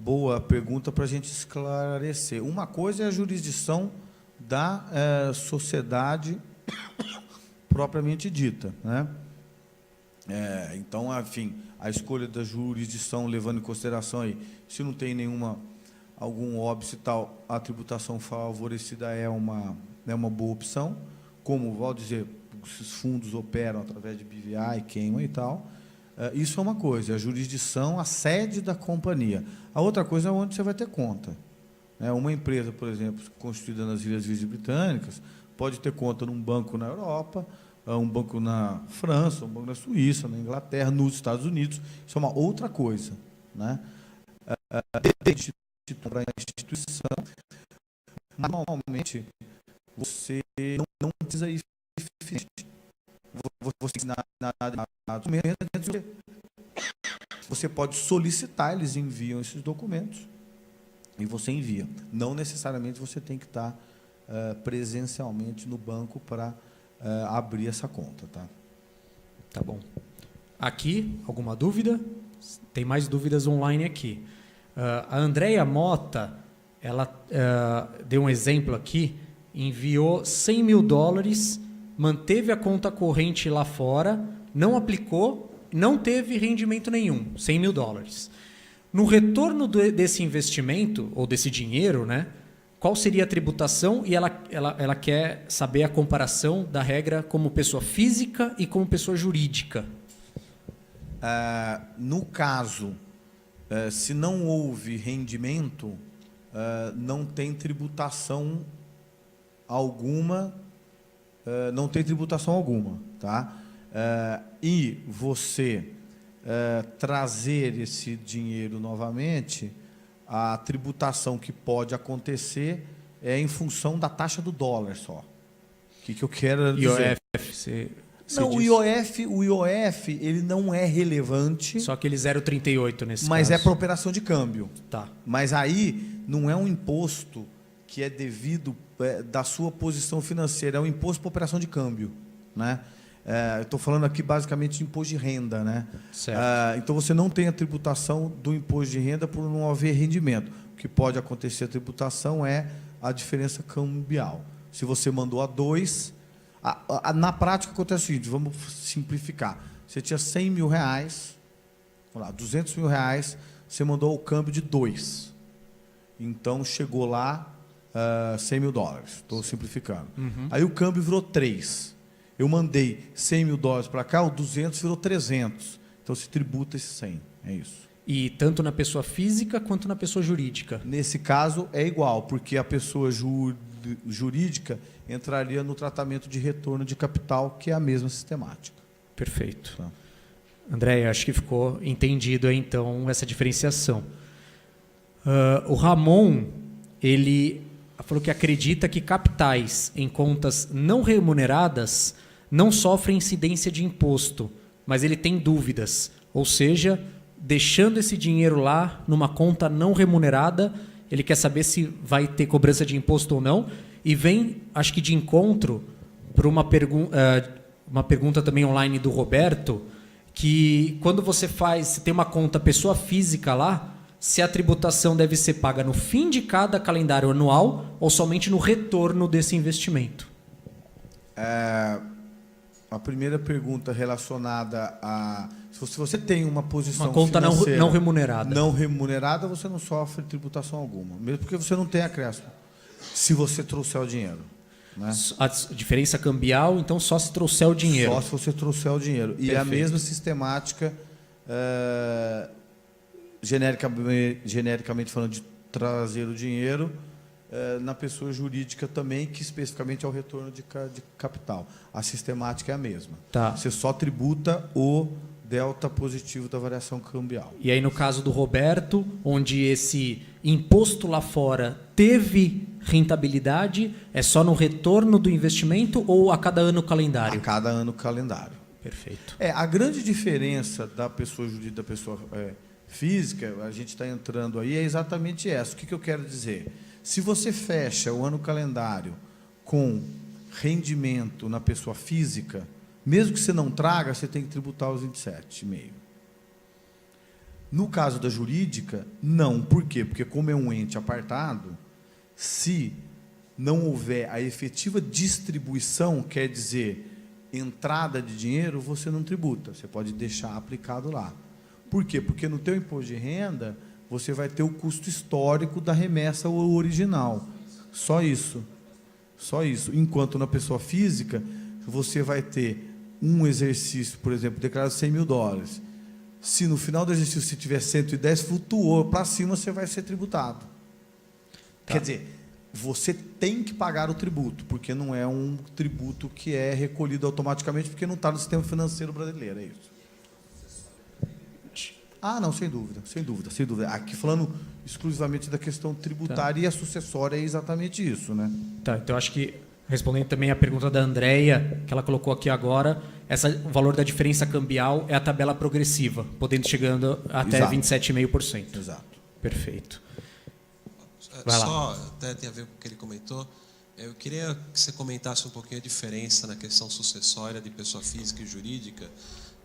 boa pergunta para a gente esclarecer. Uma coisa é a jurisdição da sociedade propriamente dita, né? Então, enfim, a escolha da jurisdição, levando em consideração aí, se não tem algum óbice e tal, a tributação favorecida é uma boa opção. Como, vou dizer, esses fundos operam através de BVI, queima e tal. Isso é uma coisa, a jurisdição, a sede da companhia. A outra coisa é onde você vai ter conta. Uma empresa, por exemplo, constituída nas Ilhas Virgens Britânicas, pode ter conta num banco na Europa, um banco na França, um banco na Suíça, na Inglaterra, nos Estados Unidos. Isso é uma outra coisa. Para a instituição, normalmente, você não precisa ir você pode solicitar, eles enviam esses documentos e você envia. Não necessariamente você tem que estar presencialmente no banco para abrir essa conta. Tá bom. Aqui, alguma dúvida? Tem mais dúvidas online aqui. A Andréia Mota, ela deu um exemplo aqui, enviou $100 mil, manteve a conta corrente lá fora, não aplicou, não teve rendimento nenhum, $100 mil. No retorno desse investimento, ou desse dinheiro, qual seria a tributação? E ela quer saber a comparação da regra como pessoa física e como pessoa jurídica. No caso, se não houve rendimento, não tem tributação alguma, tá? E você trazer esse dinheiro novamente, a tributação que pode acontecer é em função da taxa do dólar só. O que eu quero dizer? IOF, não, o IOF ele não é relevante. Só aquele 0,38 nesse mas caso. É para operação de câmbio. Tá. Mas aí não é um imposto que é devido da sua posição financeira, é um imposto para operação de câmbio. Eu estou falando aqui basicamente de imposto de renda. Certo. Então você não tem a tributação do imposto de renda por não haver rendimento. O que pode acontecer a tributação é a diferença cambial. Se você mandou a 2, na prática acontece o seguinte, vamos simplificar. Você tinha $100 mil, vamos lá, $200 mil, você mandou o câmbio de 2. Então chegou lá $100 mil. Estou simplificando. Aí o câmbio virou 3. Eu mandei $100 mil para cá, o 200 virou 300. Então se tributa esse 100. É isso. E tanto na pessoa física quanto na pessoa jurídica? Nesse caso é igual, porque a pessoa jurídica entraria no tratamento de retorno de capital, que é a mesma sistemática. Perfeito. Tá. André, acho que ficou entendido aí, então essa diferenciação. O Ramon, ele falou que acredita que capitais em contas não remuneradas não sofrem incidência de imposto, mas ele tem dúvidas. Ou seja, deixando esse dinheiro lá numa conta não remunerada, ele quer saber se vai ter cobrança de imposto ou não. E vem, acho que de encontro, para uma pergunta também online do Roberto, que quando você tem uma conta pessoa física lá, se a tributação deve ser paga no fim de cada calendário anual ou somente no retorno desse investimento? A primeira pergunta relacionada a... Se você tem uma posição uma conta não remunerada. Não remunerada, você não sofre tributação alguma, mesmo porque você não tem acréscimo, se você trouxer o dinheiro. A diferença cambial, então, só se trouxer o dinheiro. Só se você trouxer o dinheiro. E a mesma sistemática, genericamente falando de trazer o dinheiro, na pessoa jurídica também, que especificamente é o retorno de capital. A sistemática é a mesma. Tá. Você só tributa o delta positivo da variação cambial. E aí, no caso do Roberto, onde esse imposto lá fora teve rentabilidade, é só no retorno do investimento ou a cada ano calendário? A cada ano calendário. Perfeito. A grande diferença da pessoa jurídica da pessoa física, a gente está entrando aí, é exatamente essa. O que eu quero dizer? Se você fecha o ano calendário com rendimento na pessoa física, mesmo que você não traga, você tem que tributar os 27,5. No caso da jurídica, não. Por quê? Porque como é um ente apartado, se não houver a efetiva distribuição, quer dizer, entrada de dinheiro, você não tributa, você pode deixar aplicado lá. Por quê? Porque no teu imposto de renda, você vai ter o custo histórico da remessa original. Só isso. Só isso. Enquanto na pessoa física, você vai ter um exercício, por exemplo, declarado $100 mil. Se no final do exercício você tiver 110, flutuou para cima, você vai ser tributado. Tá. Quer dizer, você tem que pagar o tributo, porque não é um tributo que é recolhido automaticamente, porque não está no sistema financeiro brasileiro, é isso. Ah, não, sem dúvida, sem dúvida, sem dúvida. Aqui falando exclusivamente da questão tributária, e a sucessória é exatamente isso, né? Tá, então acho que, respondendo também a pergunta da Andrea, que ela colocou aqui agora, o valor da diferença cambial é a tabela progressiva, podendo chegando até Exato. 27,5%. Exato. Perfeito. Vai lá. Só, até tem a ver com o que ele comentou, eu queria que você comentasse um pouquinho a diferença na questão sucessória de pessoa física e jurídica.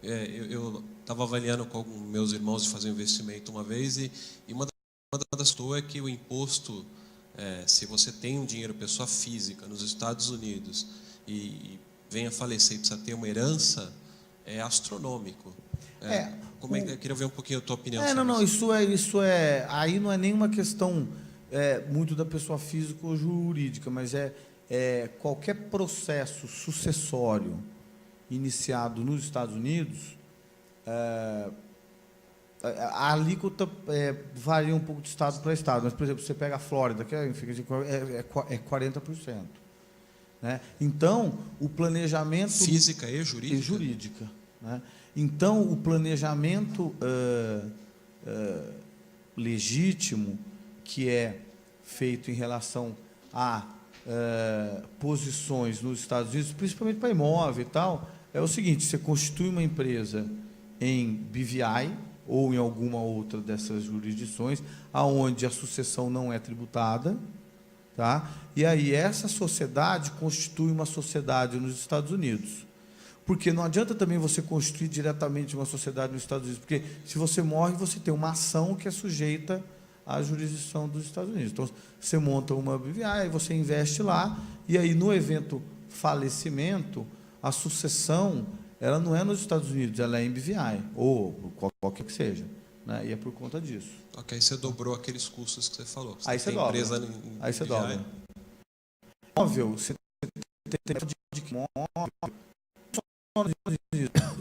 Eu estava avaliando com meus irmãos de fazer um investimento uma vez, e uma das coisas é que o imposto, se você tem um dinheiro pessoa física nos Estados Unidos e vem a falecer e precisa ter uma herança, é astronômico. Eu queria ver um pouquinho a tua opinião sobre isso é... Aí não é nenhuma questão muito da pessoa física ou jurídica, mas qualquer processo sucessório iniciado nos Estados Unidos, a alíquota varia um pouco de estado para estado, mas, por exemplo, você pega a Flórida, que é 40%. Né? Então, o planejamento... Física e jurídica? E jurídica. Né? Então, o planejamento legítimo, que é feito em relação a posições nos Estados Unidos, principalmente para imóvel e tal, é o seguinte: você constitui uma empresa em BVI ou em alguma outra dessas jurisdições, aonde a sucessão não é tributada, tá? E aí essa sociedade constitui uma sociedade nos Estados Unidos. Porque não adianta também você constituir diretamente uma sociedade nos Estados Unidos, porque se você morre, você tem uma ação que é sujeita à jurisdição dos Estados Unidos. Então, você monta uma BVI, aí você investe lá, e aí, no evento falecimento, a sucessão, ela não é nos Estados Unidos, ela é em BVI, ou qualquer que seja. Né? E é por conta disso. Ok, você dobrou aqueles custos que você falou. Aí você dobra. Aí você dobra. Móvel, você tem de móvel.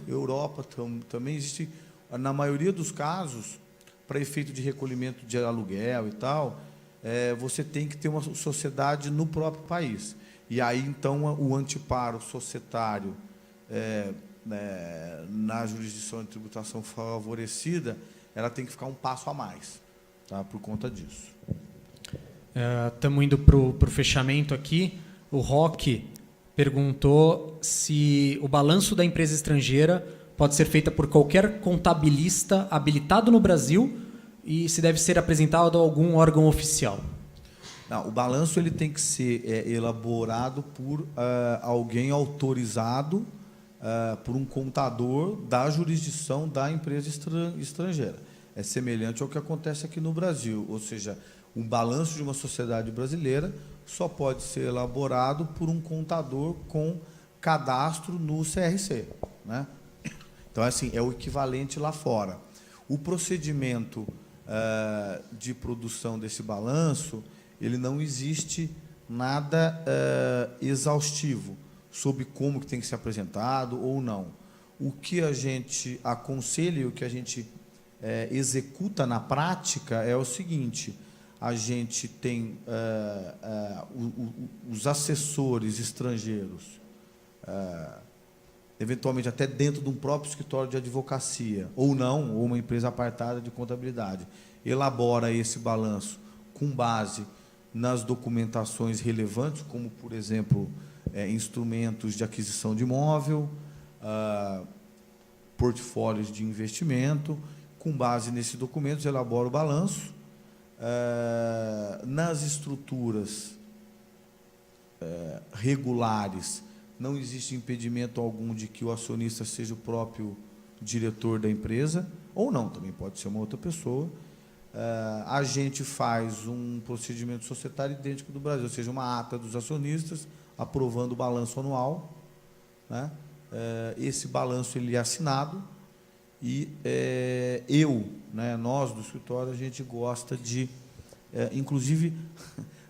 Europa também existe, na maioria dos casos, para efeito de recolhimento de aluguel e tal, você tem que ter uma sociedade no próprio país. E aí, então, o anteparo societário na jurisdição de tributação favorecida, ela tem que ficar um passo a mais, tá? Por conta disso. Estamos indo para o fechamento aqui. O Roque perguntou se o balanço da empresa estrangeira pode ser feito por qualquer contabilista habilitado no Brasil e se deve ser apresentado a algum órgão oficial. Não, o balanço ele tem que ser elaborado por alguém autorizado, por um contador da jurisdição da empresa estrangeira. É semelhante ao que acontece aqui no Brasil, ou seja, um balanço de uma sociedade brasileira só pode ser elaborado por um contador com cadastro no CRC. Né? Então, assim, é o equivalente lá fora. O procedimento de produção desse balanço, ele não existe nada exaustivo sobre como que tem que ser apresentado ou não. O que a gente aconselha e o que a gente executa na prática é o seguinte: a gente tem os assessores estrangeiros, eventualmente até dentro de um próprio escritório de advocacia, ou não, ou uma empresa apartada de contabilidade, elabora esse balanço com base nas documentações relevantes, como, por exemplo, instrumentos de aquisição de imóvel, portfólios de investimento. Com base nesses documentos, elabora o balanço. Nas estruturas regulares, não existe impedimento algum de que o acionista seja o próprio diretor da empresa, ou não, também pode ser uma outra pessoa. A gente faz um procedimento societário idêntico do Brasil, ou seja, uma ata dos acionistas aprovando o balanço anual, né? esse balanço ele é assinado e né, nós do escritório, a gente gosta de, inclusive,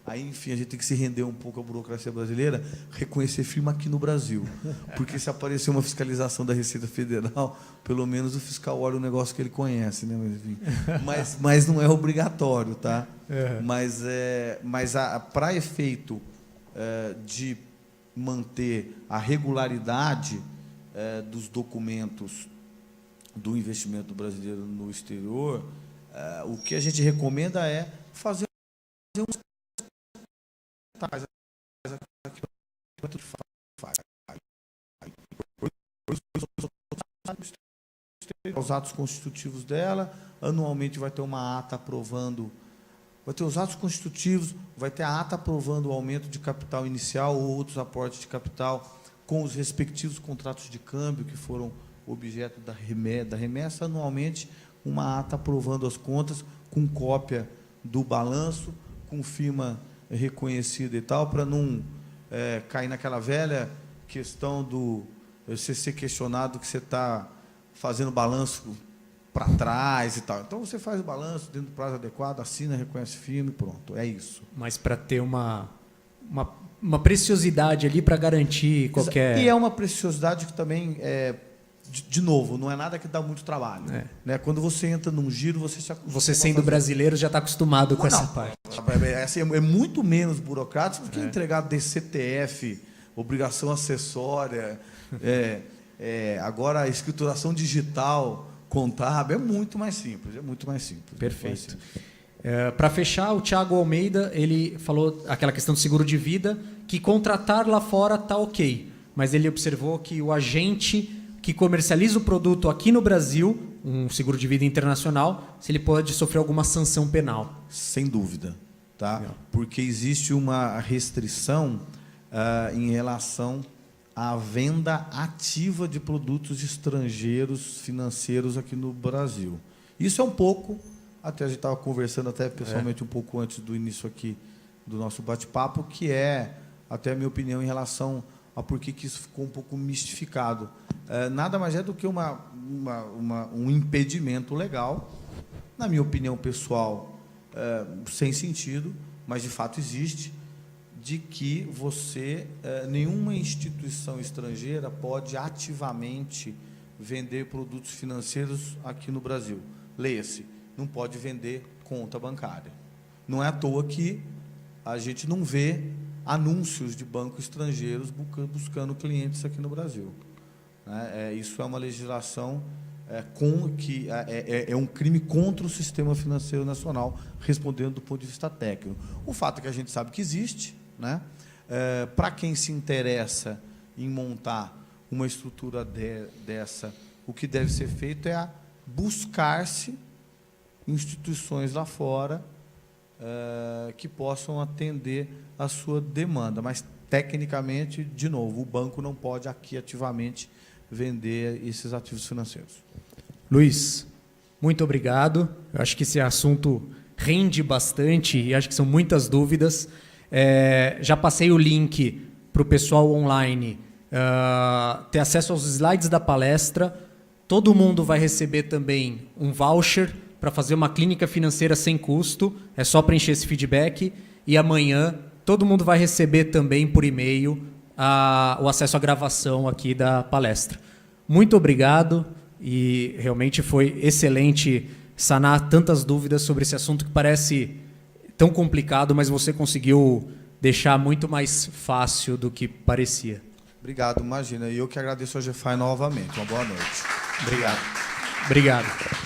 aí, enfim, a gente tem que se render um pouco à burocracia brasileira, reconhecer firma aqui no Brasil. Porque se aparecer uma fiscalização da Receita Federal, pelo menos o fiscal olha o negócio que ele conhece, né? Mas não é obrigatório, tá? Mas para efeito de manter a regularidade dos documentos do investimento brasileiro no exterior, o que a gente recomenda é fazer os atos constitutivos dela, anualmente vai ter uma ata aprovando, vai ter os atos constitutivos, vai ter a ata aprovando o aumento de capital inicial ou outros aportes de capital com os respectivos contratos de câmbio que foram objeto da remessa, anualmente uma ata aprovando as contas com cópia do balanço, com firma reconhecida e tal, para não cair naquela velha questão do você ser questionado que você está fazendo balanço para trás e tal. Então, você faz o balanço dentro do prazo adequado, assina, reconhece firme, pronto, é isso. Mas para ter uma preciosidade ali para garantir qualquer... E é uma preciosidade que também, de novo, não é nada que dá muito trabalho. Né? Quando você entra num giro, você se acostuma. Você, sendo brasileiro, já está acostumado com essa parte. É muito menos burocrático do que entregar DCTF, obrigação acessória, agora a escrituração digital, contábil, é muito mais simples. Perfeito. Para fechar, o Thiago Almeida, ele falou aquela questão do seguro de vida, que contratar lá fora está ok, mas ele observou que o agente que comercializa o produto aqui no Brasil, um seguro de vida internacional, se ele pode sofrer alguma sanção penal. Sem dúvida, tá? Porque existe uma restrição em relação à venda ativa de produtos estrangeiros financeiros aqui no Brasil. Isso é um pouco, até a gente estava conversando até pessoalmente um pouco antes do início aqui do nosso bate-papo, que é, até a minha opinião, em relação a por que isso ficou um pouco mistificado. Nada mais é do que um impedimento legal, na minha opinião pessoal, sem sentido, mas de fato existe, de que nenhuma instituição estrangeira pode ativamente vender produtos financeiros aqui no Brasil. Leia-se, não pode vender conta bancária. Não é à toa que a gente não vê anúncios de bancos estrangeiros buscando clientes aqui no Brasil. Isso é uma legislação que é um crime contra o sistema financeiro nacional, respondendo do ponto de vista técnico. O fato é que a gente sabe que existe, né? Para quem se interessa em montar uma estrutura dessa, o que deve ser feito é buscar-se instituições lá fora que possam atender a sua demanda. Mas, tecnicamente, de novo, o banco não pode aqui ativamente vender esses ativos financeiros. Luiz, muito obrigado. Eu acho que esse assunto rende bastante e acho que são muitas dúvidas. Já passei o link para o pessoal online ter acesso aos slides da palestra. Todo mundo vai receber também um voucher para fazer uma clínica financeira sem custo. É só preencher esse feedback. E amanhã todo mundo vai receber também por e-mail o acesso à gravação aqui da palestra. Muito obrigado e realmente foi excelente sanar tantas dúvidas sobre esse assunto que parece tão complicado, mas você conseguiu deixar muito mais fácil do que parecia. Obrigado, imagina. E eu que agradeço a GFI novamente. Uma boa noite. Obrigado.